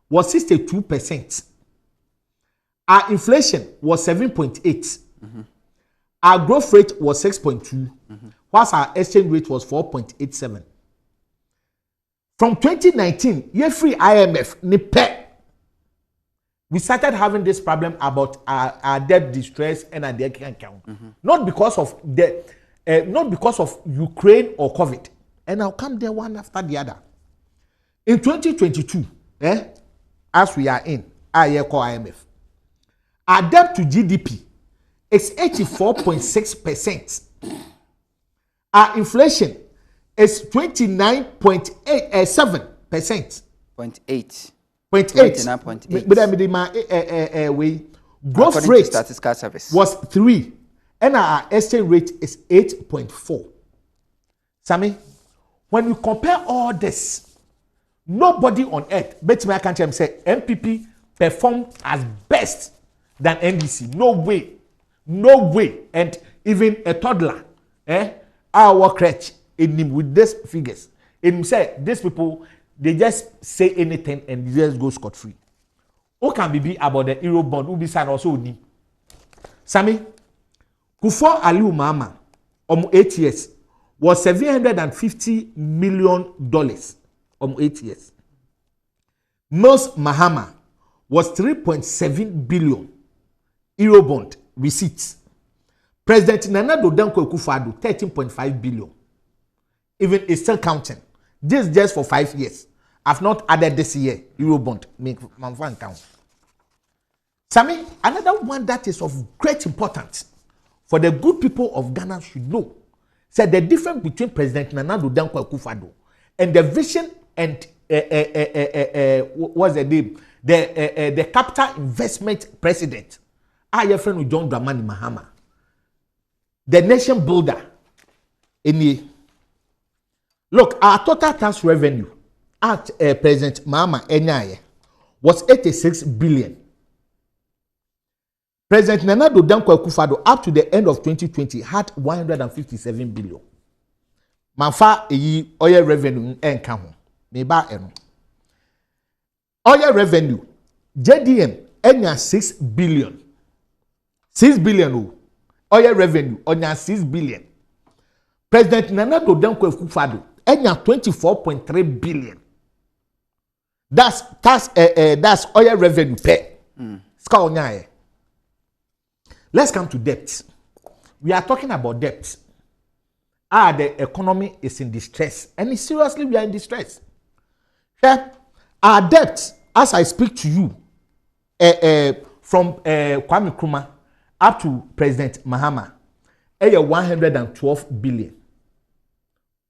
was 62%. Our inflation was 7.8. Our growth rate was 6.2. Whilst our exchange rate was 4.87. From 2019, year free IMF, we started having this problem about our debt distress and our debt account. Not because of Ukraine or COVID. And I'll come there one after the other. In 2022, as we are in, I call IMF, our debt to GDP is 84.6%. Our inflation is 29.7%. 0.8. 0.8. But I mean, my growth rate statistical service was 3, and our exchange rate is 8.4. Sammy, when you compare all this, nobody on earth, bet me I can't say MPP performed as best than NDC. No way, no way. And even a toddler, our crutch in him with these figures. And say these people, they just say anything and they just go scot free. Who can be about the Euro bond? Who be signed also with Sammy, Kufo Aliu Mahama, 8 years, was $750 million 8 years. Mills Mahama was 3.7 billion Euro bond receipts. President Nana Addo Dankwa Akufo-Addo 13.5 billion. Even it's still counting. This just for 5 years. I've not added this year Euro bond. Make man count. Sammy, another one that is of great importance for the good people of Ghana should know. Said the difference between President Nana Addo Dankwa Akufo-Addo and the vision and what's the name? The capital investment president. Your friend with John Dramani Mahama. The nation builder. Look, our total tax revenue at President Mahama Enyaye was 86 billion. President Nana Addo Dankwa Akufo-Addo up to the end of 2020 had 157 billion. Manfa eyi oil revenue enka ho. Meba eno. Oil revenue JDM enya 6 billion. 6 billion oil revenue onya 6 billion. President Nana Addo Dankwa Akufo-Addo enya 24.3 billion. That's oil revenue pay. Ska onya. Let's come to debt. We are talking about debt. The economy is in distress. And seriously, we are in distress. Our debt, as I speak to you, from Kwame Nkrumah up to President Mahama, 112 billion.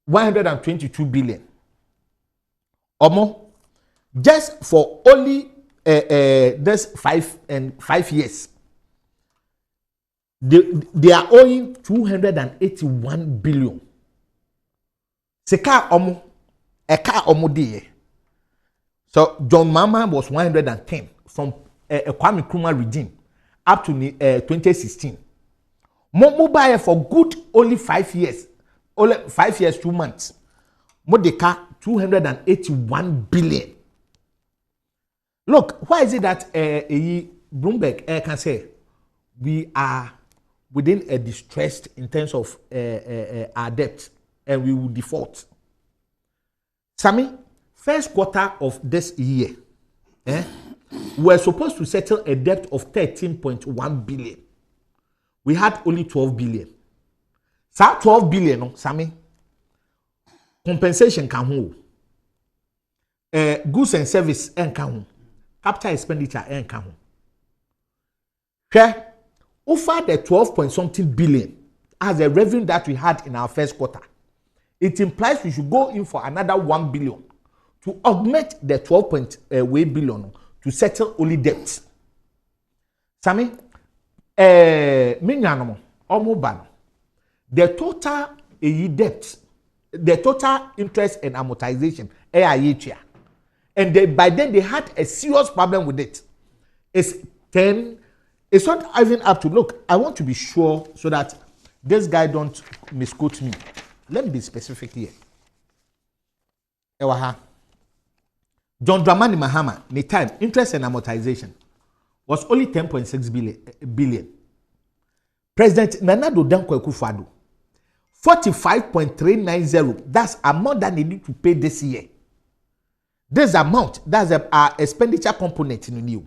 122 billion. Just for only this 5 years. They are owing 281 billion Sika omo, eka omo de. So John Mahama was 110 from Kwame Nkrumah regime up to 2016. Mobile for good only 5 years, only 5 years 2 months. Modeka 281 billion. Look, why is it that Bloomberg can say we are within a distressed in terms of our debt and we will default? Sammy, first quarter of this year, we're supposed to settle a debt of 13.1 billion. We had only 12 billion. So 12 billion, no, Sammy, compensation can hold. Goods and service can hold. Capital expenditure can hold. Okay, over the 12 point something billion as the revenue that we had in our first quarter, it implies we should go in for another 1 billion to augment the 12 billion to settle only debt. Sammy, the total debt, the total interest and amortization, and by then they had a serious problem with it. It's not even up to look. I want to be sure so that this guy don't misquote me. Let me be specific here. John Dramani Mahama, the time interest and amortization was only 10.6 billion. President Nana Addo Dankwa Akufo-Addo, 45.390. That's amount that they need to pay this year. This amount, that's our expenditure component in the new.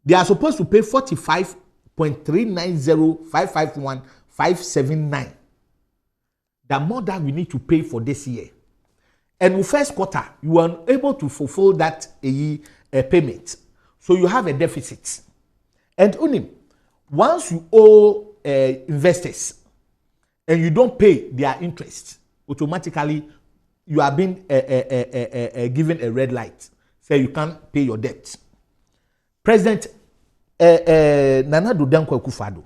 They are supposed to pay 45.390,551,579. The amount that we need to pay for this year. And in first quarter, you are unable to fulfill that payment. So you have a deficit. And only once you owe investors and you don't pay their interest, automatically you are being given a red light. So you can't pay your debt. President Nana Addo Dankwa Akufo-Addo,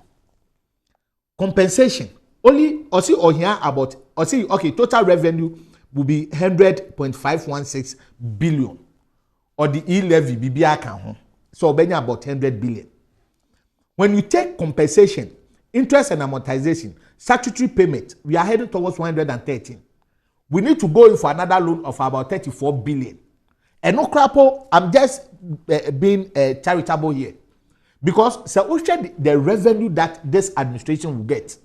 compensation only or here about okay, total revenue will be 100.516 billion or the e-levy BBI can so about 100 billion. When you take compensation, interest and amortization, statutory payment, we are heading towards 113. We need to go in for another loan of about 34 billion. And no crapo, I'm just being charitable here. Because the revenue that this administration will get,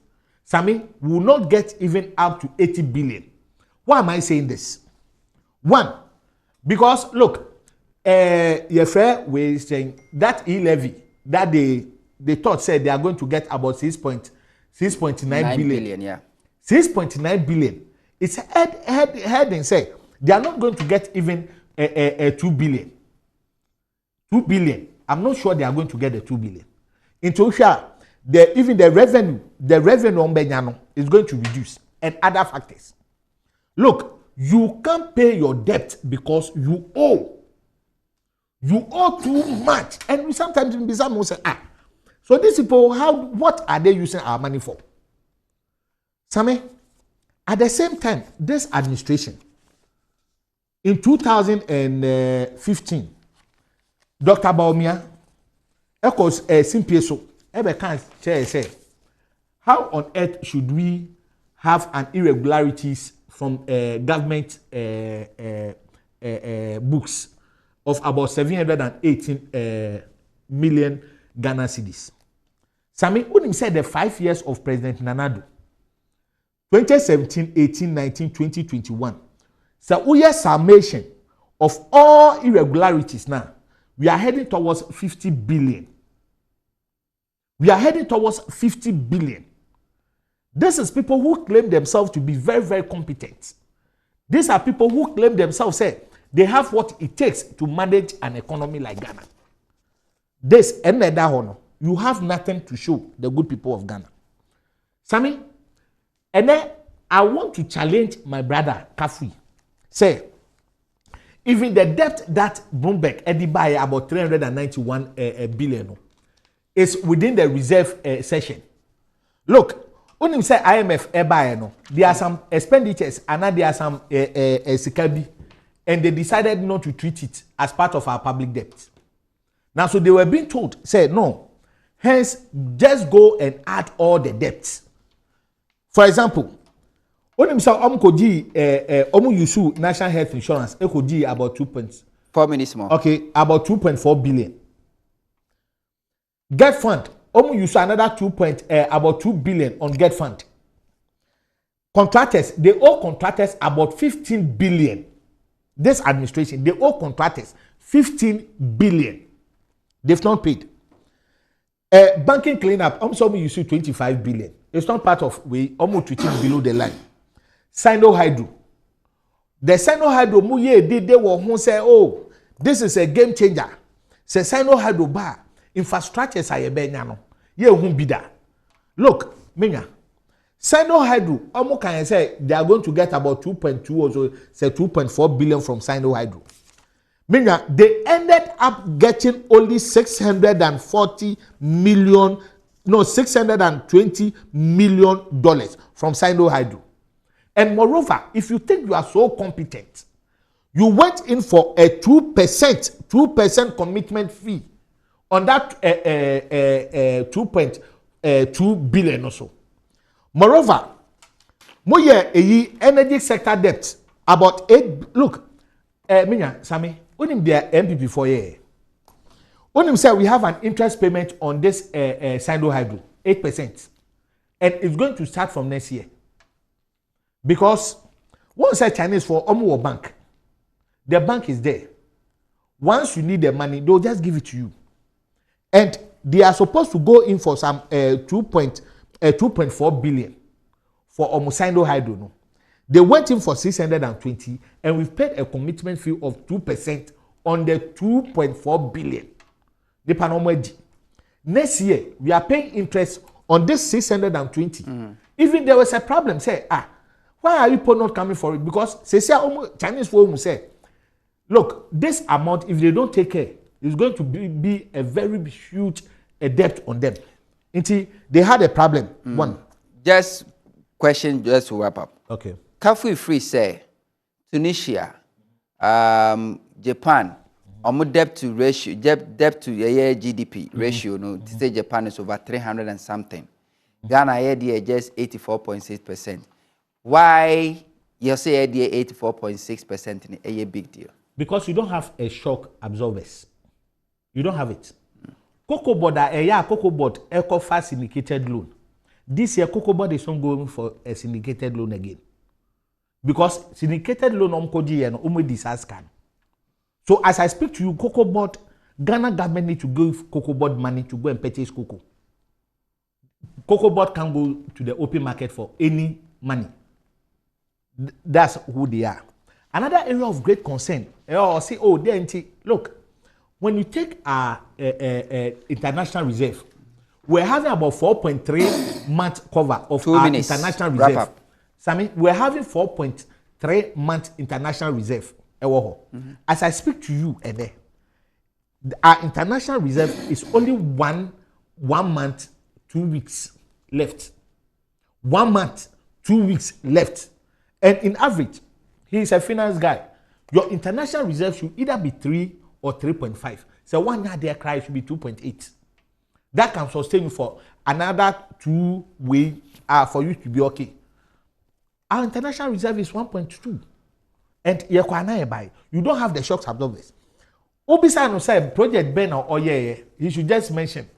Sammy, will not get even up to 80 billion. Why am I saying this? One, because look, your friend was saying that e-levy that they thought said they are going to get about 6.9 billion. Yeah. 6.9 billion. It's heading say they are not going to get even 2 billion. 2 billion. I'm not sure they are going to get the 2 billion. In total, even the revenue on Benyano is going to reduce and other factors. Look, you can't pay your debt because you owe. You owe too much. And we sometimes be someone say, so these people, what are they using our money for? Sammy, at the same time, this administration, in 2015, Dr. Baumia, echoes Simpieso, ever can say, how on earth should we have an irregularities from government books of about 718 million Ghana cedis? Sammy Unim said the 5 years of President Nana Addo, 2017, 18, 19, 20, 21. So we have summation of all irregularities now. We are heading towards 50 billion. We are heading towards 50 billion. This is people who claim themselves to be very, very competent. These are people who claim themselves, say, they have what it takes to manage an economy like Ghana. This, you have nothing to show the good people of Ghana. Sammy, and then I want to challenge my brother, Kafui. Say, even the debt that Bloomberg by about 391 billion is within the reserve session. Look, Onim say IMF buy no. There are some expenditures and there are some sikabi, and they decided not to treat it as part of our public debt. Now, so they were being told, say no. Hence, just go and add all the debts. For example, onim say omkoji yusu national health insurance ekoji about 4 minutes more. Okay, about 2.4 billion. Get fund. Use another about 2 billion on get fund. Contractors, they owe contractors about 15 billion. This administration, they owe contractors 15 billion. They've not paid. Banking cleanup, use 25 billion. It's not part of we almost treating below the line. Sino Hydro. The Sino Hydro muye they were who say, oh, this is a game changer. Say Sino Hydro bar. Infrastructures are yebenyano. Ye won't be that. Look, Minya. Sino Hydro, can say they are going to get about 2.2 or so, say 2.4 billion from Sino Hydro. Minya, they ended up getting only 620 million from Sino Hydro. And moreover, if you think you are so competent, you went in for a 2% commitment fee on that 2.2 billion or so. Moreover, energy sector debt about 8. Look, Minya, Sami, unim their MPP for year. Unim say we have an interest payment on this Sino Hydro, 8%, and it's going to start from next year. Because once a Chinese for Omo bank, the bank is there. Once you need the money, they'll just give it to you. And they are supposed to go in for some 2.4 billion for Sino Hydro. No? They went in for 620, and we've paid a commitment fee of 2% on the 2.4 billion. The Panomaji. Next year, we are paying interest on this 620. Even there was a problem, say, why are you not coming for it? Because Chinese folk say, look, this amount, if they don't take care, is going to be a very huge debt on them. Until they had a problem. One. Just question, just to wrap up. Okay. Kafu free say Tunisia, Japan, debt to ratio, debt to GDP ratio, no, to say Japan is over 300 and something. Ghana here just 84.6%. Why you say 84.6% in a big deal? Because you don't have a shock absorbers. You don't have it. Cocoa board Cocoa board ECOFAS syndicated loan. This year Cocoa board is not going for a syndicated loan again. Because syndicated loan disaster. So as I speak to you, Cocoa board, Ghana government need to give Cocoa board money to go and purchase cocoa. Cocoa board can go to the open market for any money. That's who they are. Another area of great concern, say, look, when you take our international reserve, we're having about 4.3 month cover of our international reserve. Sammy, we're having 4.3 month international reserve. As I speak to you, our international reserve is only 1 month, 2 weeks left. 1 month, 2 weeks left. And in average, he is a finance guy. Your international reserve should either be 3 or 3.5. So 1 year there cry should be 2.8. That can sustain you for another 2 weeks for you to be okay. Our international reserve is 1.2. And you don't have the shocks absorbers. Obisa no say project Ben or he should just mention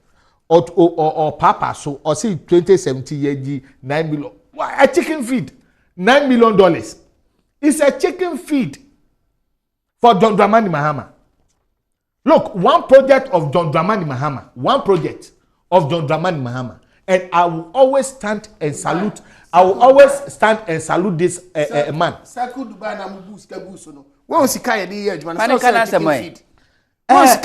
or Papa so or say 2017 year 9 million. A chicken feed $9 million. It's a chicken feed for John Dramani Mahama. Look, one project of John Dramani Mahama, and I will always stand and salute. I will always stand and salute this man. Circle Dubai na mubus kabuso no. Wọ́n sì ká yẹ di yẹ juma no. Mani kana chicken feed. Wọ́n sì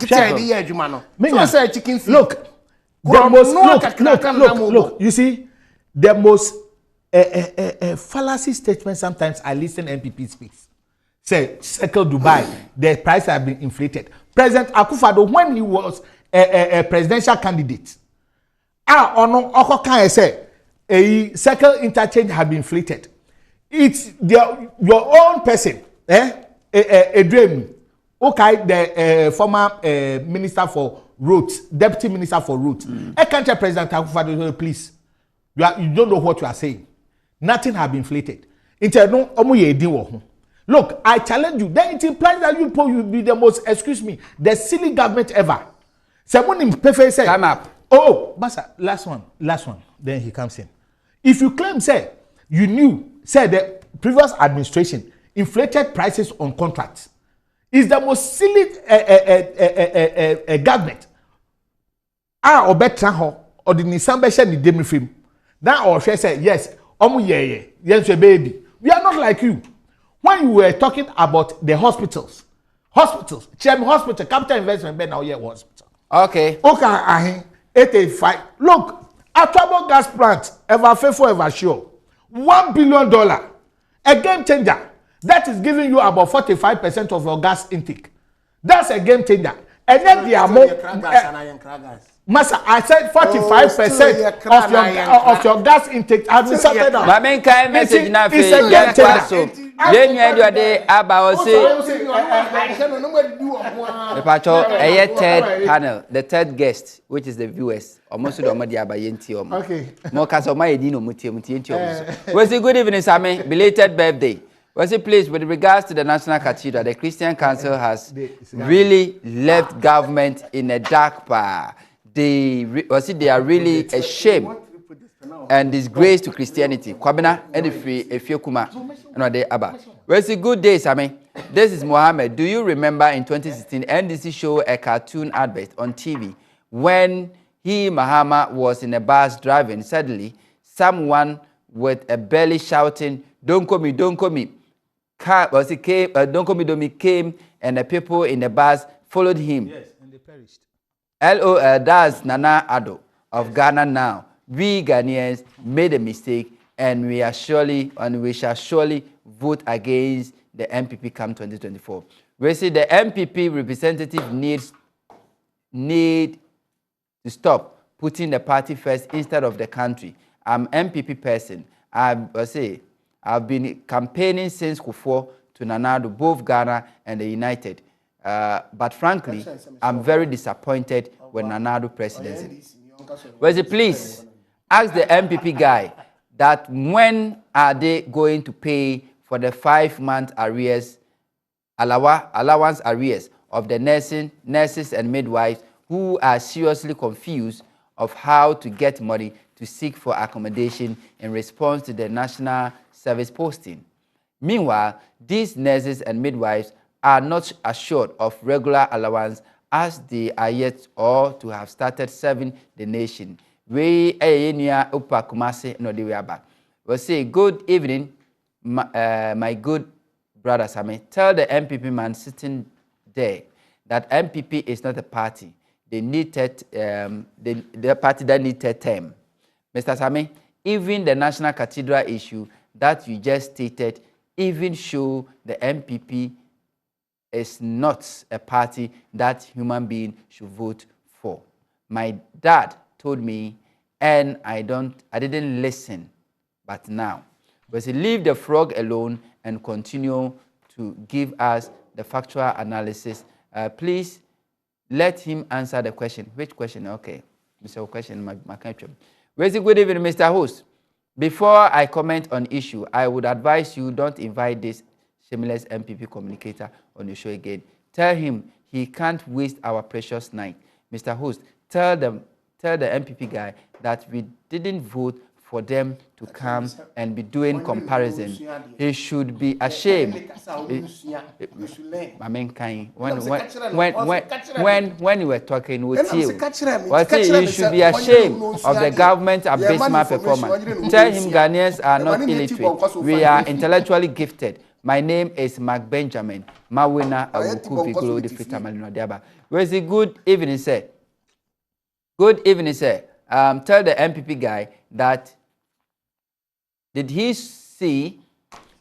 ká yẹ di yẹ juma no. So say chicken feed. Look, look. You see, the most fallacy statement sometimes I listen MPP speaks. Say, Circle Dubai, the price have been inflated. President Akufo-Addo, when he was a presidential candidate, say a circle interchange have been inflated. It's your own person, a dream. Okay, the former minister for roads, deputy minister for roads. I can't tell President Akufo-Addo, please. You don't know what you are saying. Nothing have been inflated. Look, I challenge you. Then it implies that you will be the most, excuse me, the silly government ever. Someone in perfect say, come up. Oh, Basa, last one. Then he comes in. If you claim, say, you knew, say the previous administration inflated prices on contracts, is the most silly government. Or better, or the Nissan Besha the demi film. That or she say, yes, yes, baby. We are not like you. When you were talking about the hospitals, Chairman Hospital, Capital Investment Bank now hospital. Okay. 85. Look, a trouble gas plant, ever faithful, ever sure. $1 billion. A game changer. That is giving you about 45% of your gas intake. That's a game changer. And then the amount. Masa, I said 45% of your gas intake has been sorted out. My main kind message now for it's a game changer. Then you had day about the patrol a third panel, the third guest, which is the viewers. Almost the media by NTM. Okay. More cast of my Dino Muti. Was it good evening, Sammy? Belated birthday. Was it pleased with regards to the National Cathedral? The Christian Council has really left government in a dark bar. They are really ashamed and disgrace to Christianity. Kwabena and Efiokuma and the Abba. Well, it's a good day, Sammy. This is Mohammed. Do you remember in 2016, NDC showed a cartoon advert on TV when Mahama was in a bus driving? Suddenly, someone with a belly shouting, "Don't call me, don't call me." Don't call me, don't me came, and the people in the bus followed him. Yes, and they perished. That's Nana Addo of Ghana now. We Ghanaians made a mistake, and we shall surely vote against the MPP come 2024. We see the MPP representative need to stop putting the party first instead of the country. I'm MPP person. I've been campaigning since Kufuor to Nana Addo, both Ghana and the United. But frankly, I'm very disappointed with Nana Addo presidency. Please ask the MPP guy that when are they going to pay for the 5-month arrears, allowance arrears of the nurses and midwives who are seriously confused of how to get money to seek for accommodation in response to the national service posting. Meanwhile, these nurses and midwives are not assured of regular allowance as they are yet or to have started serving the nation. We upa kumase no de we say good evening, my good brother Sami. Tell the MPP man sitting there that MPP is not a party. They need the party that needs a term. Mr. Sami, even the National Cathedral issue that you just stated even show the MPP is not a party that human being should vote for. My dad told me, and I didn't listen, but now. But he leave the frog alone and continue to give us the factual analysis. Please let him answer the question. Which question? Okay, Mr. Question, my country. Very good evening, Mr. Host. Before I comment on issue, I would advise you don't invite this shameless MPP communicator on your show again. Tell him he can't waste our precious night. Mr. Host, tell the MPP guy that we didn't vote for them to come and be doing comparison. He should be ashamed. When you were talking with you, you should be ashamed of the government abysmal performance. Tell him Ghanaians are not illiterate. We are intellectually gifted. My name is Mark Benjamin. Mawina Awuku Vigolo de Fitamalino Diaba. Where's the good evening, sir? Good evening, sir. Tell the MPP guy that did he see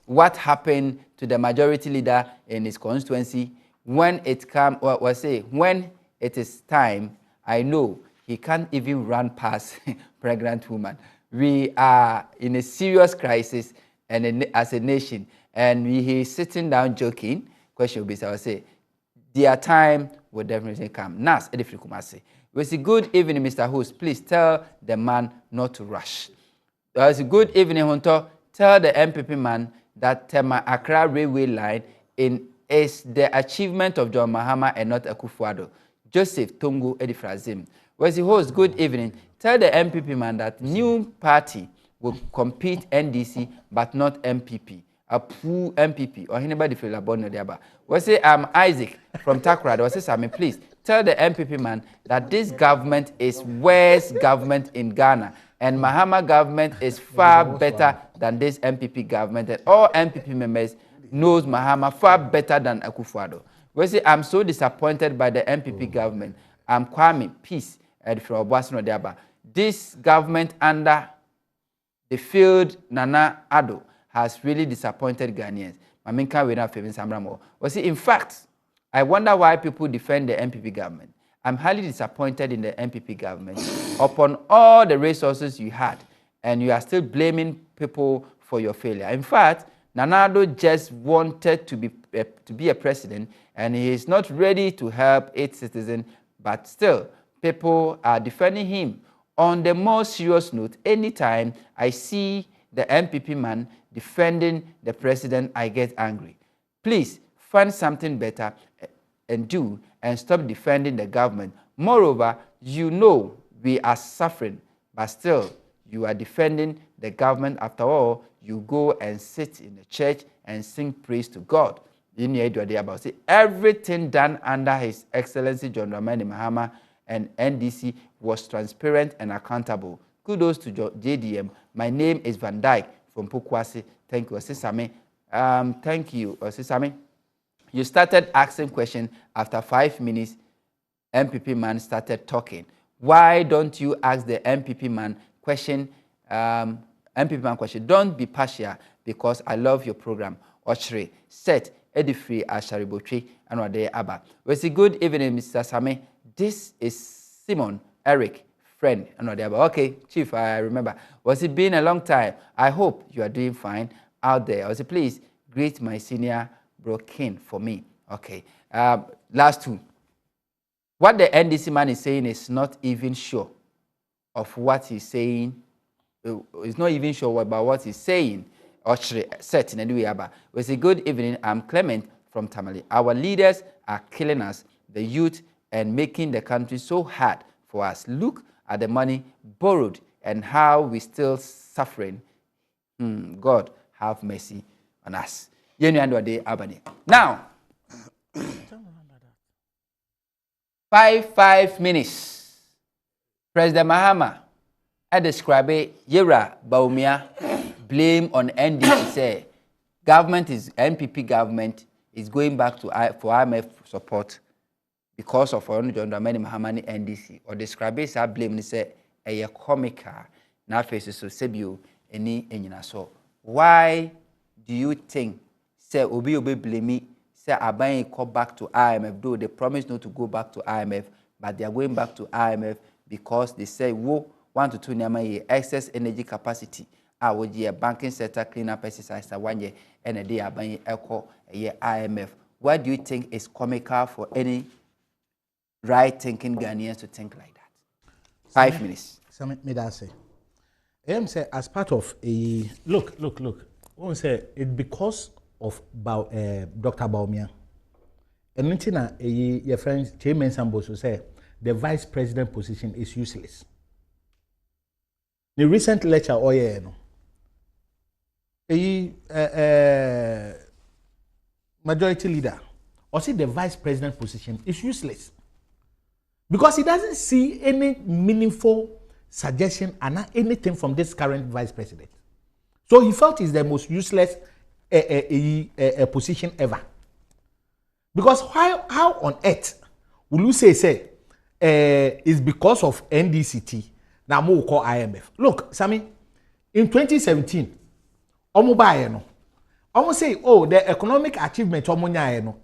what happened to the majority leader in his constituency when it when it is time? I know he can't even run past pregnant woman. We are in a serious crisis and as a nation. And he is sitting down joking. Question will be, so I will say, their time will definitely come. Nas, Edifri Kumasi. We say, good evening, Mr. Host. Please tell the man not to rush. It's a good evening, Hunter. Tell the MPP man that Tema Accra Railway Line is the achievement of John Mahama and not Akufo-Addo. Joseph Tongo Edifrazim. Where's the host? Good evening. Tell the MPP man that new party will compete NDC but not MPP. A poor MPP or anybody feel about no diaba. We say I'm Isaac from Takrad. We say Sammy, please tell the MPP man that this government is worst government in Ghana, and Mahama government is far better than this MPP government, and all MPP members knows Mahama far better than Akufo-Addo. We say I'm so disappointed by the MPP government. I'm Kwame Peace from Obuasi Diaba. This government under the field Nana Addo has really disappointed Ghanaians. Maminka we not famous Samramo. Well, see, in fact, I wonder why people defend the MPP government. I'm highly disappointed in the MPP government upon all the resources you had, and you are still blaming people for your failure. In fact, Nana Addo just wanted to be a president, and he is not ready to help its citizens, but still, people are defending him. On the more serious note, anytime I see the MPP man defending the president, I get angry. Please find something better and do, and stop defending the government. Moreover, you know we are suffering, but still you are defending the government. After all, you go and sit in the church and sing praise to God. You need to about say everything done under His Excellency John Dramani Mahama and NDC was transparent and accountable. Kudos to JDM. My name is Van Dyke from Pokwasi. Thank you, Osisame. Thank you, Osisame. You started asking questions after 5 minutes. MPP man started talking. Why don't you ask the MPP man question? MPP man question. Don't be partial because I love your program. Ochre set Edifri Asharibotri and Wade Abba. We say good evening, Mr. Same. This is Simon Eric. Friend, okay, Chief, I remember. Was it been a long time? I hope you are doing fine out there. I was please greet my senior bro King for me. Okay. Last two. What the NDC man is saying is not even sure of what he's saying. He's not even sure about what he's saying. Or set in any way about. We say good evening. I'm Clement from Tamale. Our leaders are killing us, the youth, and making the country so hard for us. Look at the money borrowed and how we still suffering. God have mercy on us. Now, 5 minutes. President Mahama I describe Yera Baumia blame on NDC say government is MPP government is going back to for IMF support because of John Dramani Mahama NDC, or describe it as blame say a comical na face so sebio any enyina so. Why do you think say obi blame me say aban go back to IMF, though they promise not to go back to IMF, but they are going back to IMF because they say 1 to 2 nyama excess energy capacity would a banking sector clean up exercise 1 year and a day aban echo IMF. Why do you think it's comical for any right-thinking Ghanaians to think like that? 5 minutes. Some me that say. Say as part of a look. Won't say it because of Dr. Baumia. And nothing your friend Chairman Samboso say the vice president position is useless. The recent lecture no. Majority leader or see the vice president position is useless. Because he doesn't see any meaningful suggestion and anything from this current vice president. So he felt it's the most useless position ever. Because how on earth will you say it's because of NDCT now we call IMF? Look, Sammy, in 2017, almost say, oh, the economic achievement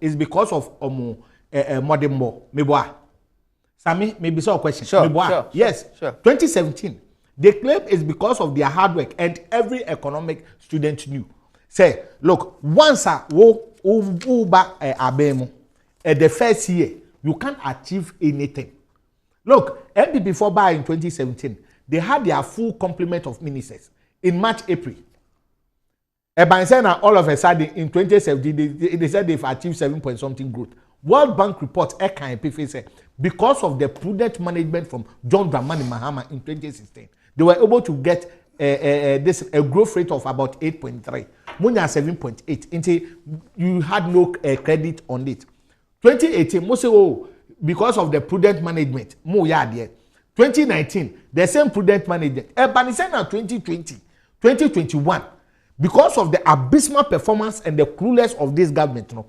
is because of Modembo Meboa. Sammy, maybe so a question. Sure. Yes, sure. 2017. They claim it's because of their hard work, and every economic student knew. Say, look, once abemo, at the first year, you can't achieve anything. Look, MPP for by in 2017, they had their full complement of ministers in March, April. By saying all of a sudden in 2017, they said they've achieved 7 point something growth. World Bank report said because of the prudent management from John Dramani Mahama in 2016, they were able to get a growth rate of about 8.3. Munya 7.8. Until you had no credit on it. 2018, most because of the prudent management, more yeah there. 2019, the same prudent management. But 2020, 2021, because of the abysmal performance and the clueless of this government, no,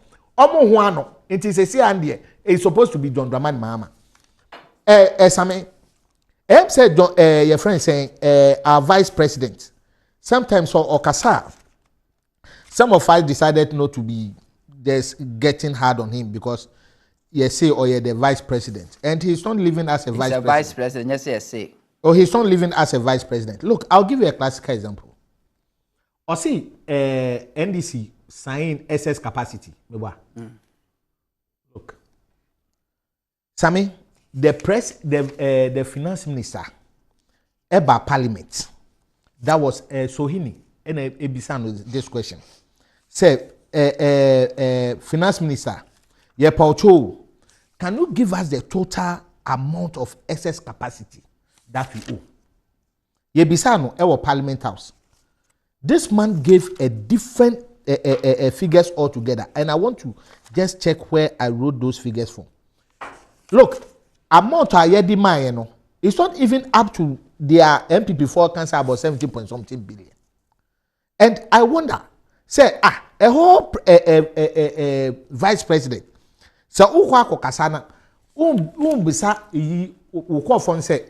it is a say and there. It's supposed to be John Dramani Mahama. Same. Said your friend saying our vice president. Sometimes for Okasa, some of us decided not to be getting hard on him because say you're the vice president, and he's not living as a vice president. Yes. Or he's not living as a vice president. Look, I'll give you a classical example. Or see, NDC sign excess capacity. Look, Sammy, the finance minister, Eba Parliament, that was Sohini, and Ebisan this question. Say, finance minister, Paucho, can you give us the total amount of excess capacity that we owe? Yebisano, our Parliament House. This man gave a different figures altogether, and I want to just check where I wrote those figures from. Look, amount ayedi ma it's not even up to their MPP forecast about 70 point something billion. And I wonder, say a whole vice president. So ukwa kasana bisa yi ukwa fon say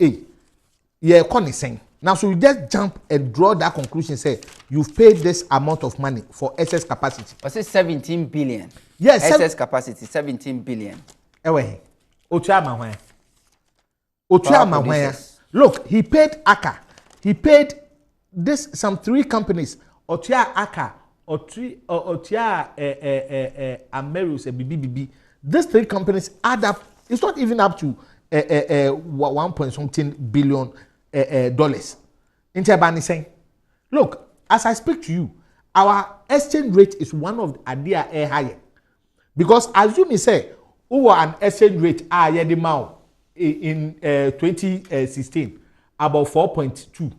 ye koniseng. Now so you just jump and draw that conclusion, say you've paid this amount of money for excess capacity. Was it 17 billion? Yes, excess capacity 17 billion. Ewe. Otuama look, he paid Aka. He paid this some 3 companies. Otia Aka, Otia Ameris, BBB. These 3 companies add up. It's not even up to 1 point something billion dollars. Interbani saying, look, as I speak to you, our exchange rate is one of the higher. Because as you may say, who an exchange rate in 2016 about 4.2.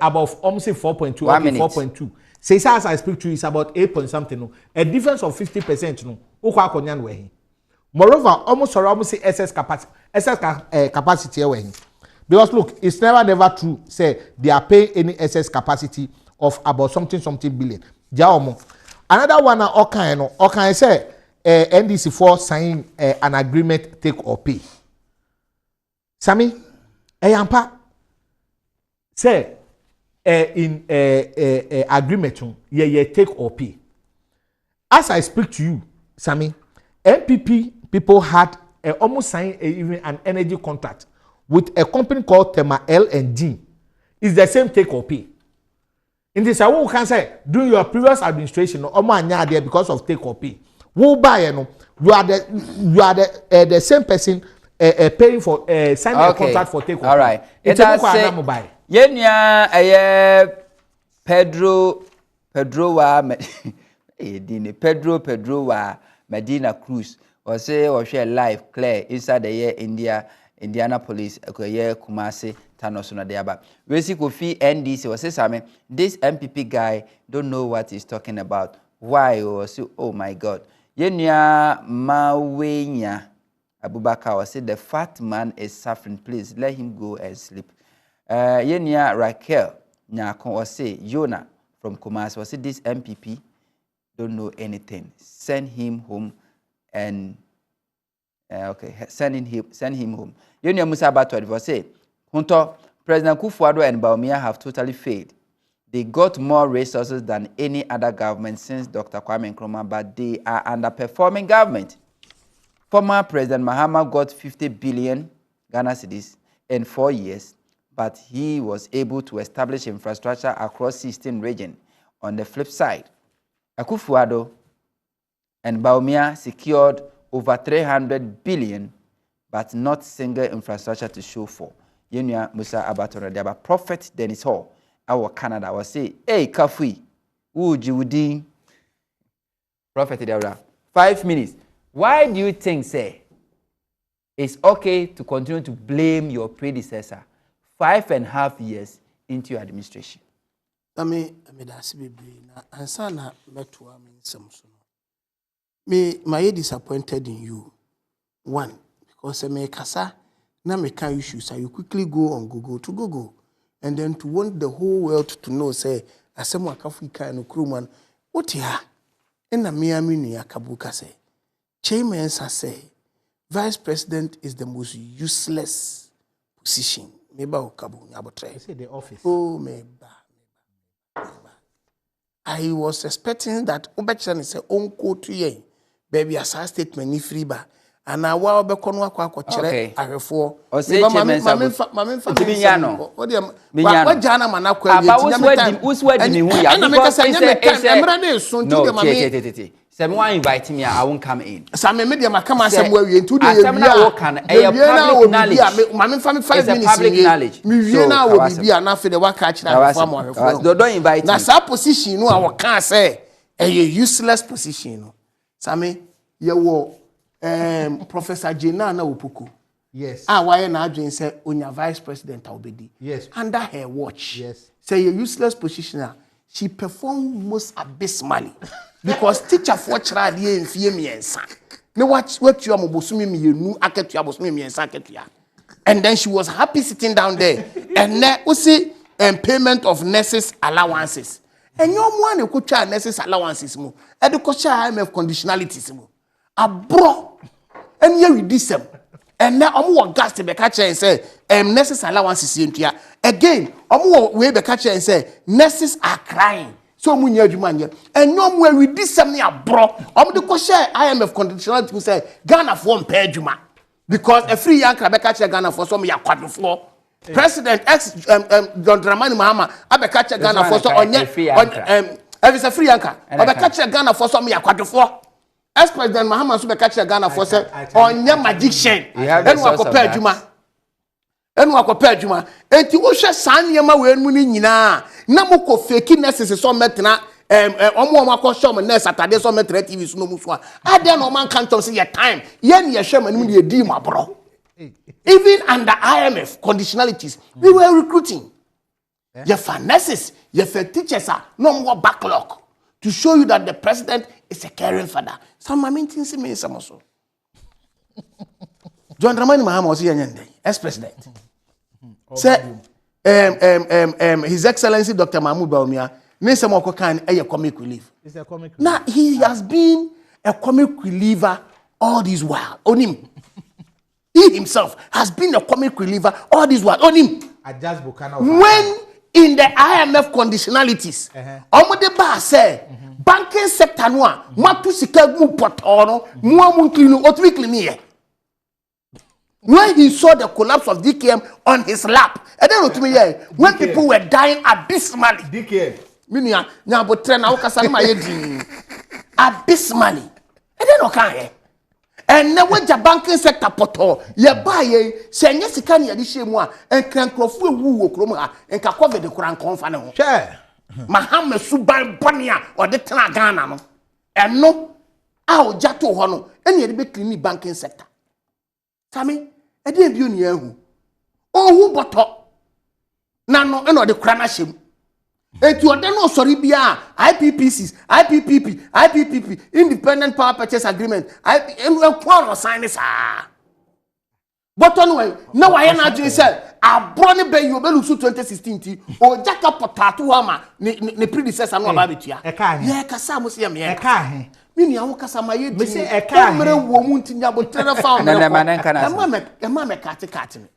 About almost 4.2 or 4.2. Say as I speak to you, it's about 8 point something. No. A difference of 50%. No. Moreover, almost excess capacity. Because look, it's never true. Say they are paying any excess capacity of about something billion. Another one, okay, say NDC for sign an agreement take or pay. Sami, yampa say in agreement ye take or pay. As I speak to you, Sami, MPP people had almost signed even an energy contract with a company called Tema LNG. It's the same take or pay. In this, I can say during your previous administration, there because of take or pay. Who buy you are the same person paying for signing a contract for take or pay. All right. It has say Yenya Pedro wa Medina Cruz or say or share live clear inside the year Indianapolis Kumasi Tanosuna Deaba. We see Kofi NDC or say Same, this MPP guy don't know what he's talking about. Why or so oh my God. Yenya Mawenya Abubakar or say the fat man is suffering. Please let him go and sleep. Yenya Raquel Nyakon or say Jonah from Kumasi or say this MPP don't know anything. Send him home and send him home. Yenya Musa Bato say Hunto President Kufuor and Bawumia have totally failed. They got more resources than any other government since Dr. Kwame Nkrumah, but they are underperforming government. Former President Mahama got 50 billion Ghana cedis in 4 years. but he was able to establish infrastructure across 16 regions. On the flip side, Akufo-Addo and Bawumia secured over 300 billion, but not single infrastructure to show for. Yenua Musa Abatora Daba Prophet Dennis Hall, our Canada, was say, hey, Kafui, Wudi. Prophet Debra, 5 minutes. Why do you think, say, it's okay to continue to blame your predecessor 5.5 years into your administration? That's Ansana Metua means some. Me disappointed in you. One, because I make kasa na me can issues, so you quickly go on Google, and then to want the whole world to know, say, Asemo Akafrika and Ukruman, what ya? In a Miami near Kabuka say, Chairman say, Vice President is the most useless position. Meba Kabu Nabotre. I say the office. Oh, meba. I was expecting that Obechan is a uncle to ye. Baby, as a statement, ni free ba. And I will be conwa kwa chere arefo. O say chairman Mamiano. What Jana Manakwa? Who's wedding me? No, someone invite me, I won't come in. Some media come and say, well, into the public knowledge. It's a public knowledge. Now will be enough for the work catch. Don't invite me. Now, position, you know, I can't say a useless position. Sammy, you Professor Jenana Upuku. Yes. Why not doing say on your vice president Obedi? Yes. Under her watch. Yes. Say a useless positioner. She performed most abysmally. Because teacher for child ye mfie miensa. No what you am obosumi mienu aketua obosumi miensa aketua. And then she was happy sitting down there. And now we see payment of nurses allowances. And your one you could nurses allowances mo. Education IMF conditionalities mo. Abro. And here we this them. And now I'm gas to be catcher and say nurses allowances into again. I'm we be catcher and say nurses are crying. So munya adwuma and no where we this some near bro the question IMF conditionality to say Ghana for pay adwuma because a free yanka be catch Ghana for some ya kwado floor President ex John Dramani Mahama abe catch Ghana for so onye if it's a free yanka abe catch Ghana for some ya kwado floor ex President Mahama so be catch Ghana for say onye magician and wa ko pay adwuma enu akopa adwuma enti wo hwe san niam we enu ni nyina na moko fake nurses so metena omo akosho mo nurse atade so metena TV so no muso a ade no man kan tom say your time ye ne ye hwe manim de edi mabro even under IMF conditionalities we were recruiting your nurses your teachers are no more backlog to show you that the president is a caring father some meeting see me some so John Dramani Mahama was here as president. Say, His Excellency Dr. Mahmoud Bawumia, Nisa Mokokan, a comic relief. It's a comic relief. Now, he has been a comic reliever all this while. On him. He himself has been a comic reliever all this while. On him. When in the IMF conditionalities, Omode Ba said, banking sector noa, matu sika mu potono, mua mu klinu, otwi klini. When he saw the collapse of DKM on his lap, and then when people were dying abysmally, DKM, abysmally, and then okay, and now when the banking sector poto, you buy say yes, can you addition more and can crofu woo kroma and can cover the Quran confano. Sure, Mahama Suban Bonia or the Tanagana, and no, our Jato Hono, any of the big banking sector. Tammy, I didn't do near who. Oh, who bought up? Nano, and the cranashim. And you are then also IPPCs, IPPP, Independent Power Purchase Agreement. And we are quarrel sign this. But anyway, now I am not doing said, I brought it by you, Belusu 2016, or Jacka Potato Hama, the predecessor, no Babitia. Yeah, Casamus, yeah, Mini awokasa maye di say e ka mere wo mu ntinya bo tere fa na man kan e ma me kate me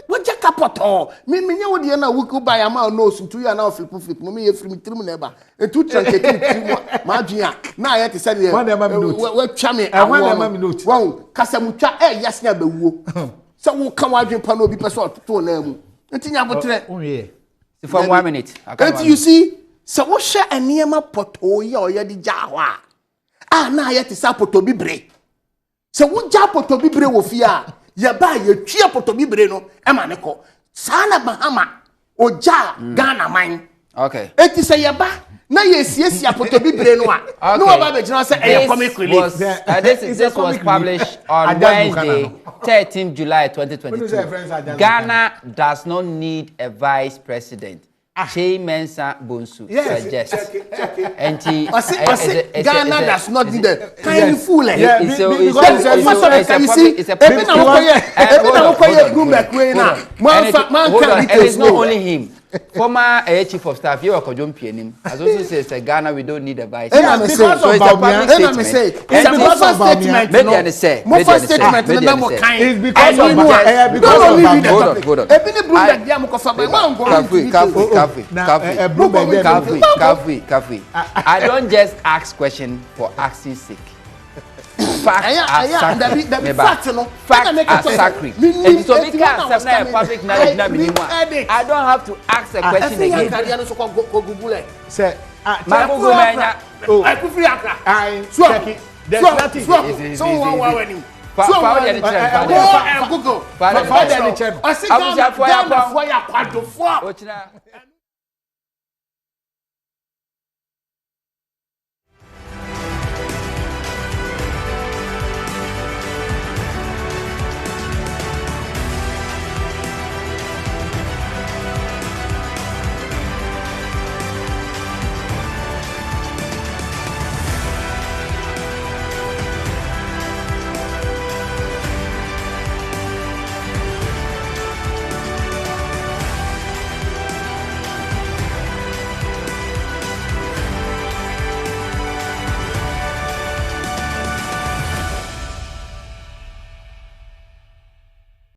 wo je kapoto me nye wo de na wuku ba ya ma no suntu ya na flip no me ye free trim na ba etu tranketi trim ma dua na ye te said one ma minute wo twa me one ma minute wo kasa mu twa yasnya ba wuo se wo ka wa dwen pa no bi pe so ototo na mu Ntinya botre. Onye. For 1 minute. And you see, so what share a niema poto ya o ya di jawa. Ah na ya ti sa poto bibre. So wo ja poto bibre wo fi a, ya ba ya twa poto bibre no e ma ne ko. Sana Bahama oja Ghana man. Okay. Eti say ya ba na yesiesie poto bibre no a. No ba be jina say e comic relief. This was published on Wednesday, 13th July 2022. Ghana does not need a vice president. Shey Mensa Bonsu suggests. And Ghana does not need a kind fool. It's not only him. Former chief of staff, you are Kojom Pianim, has also said Ghana we don't need a vice. It's a public statement. It's a statement. Maybe say. It's because I don't just ask questions for asking sake. Facts are sacred. And so because public knowledge, I don't have to ask a question again. Say, Google.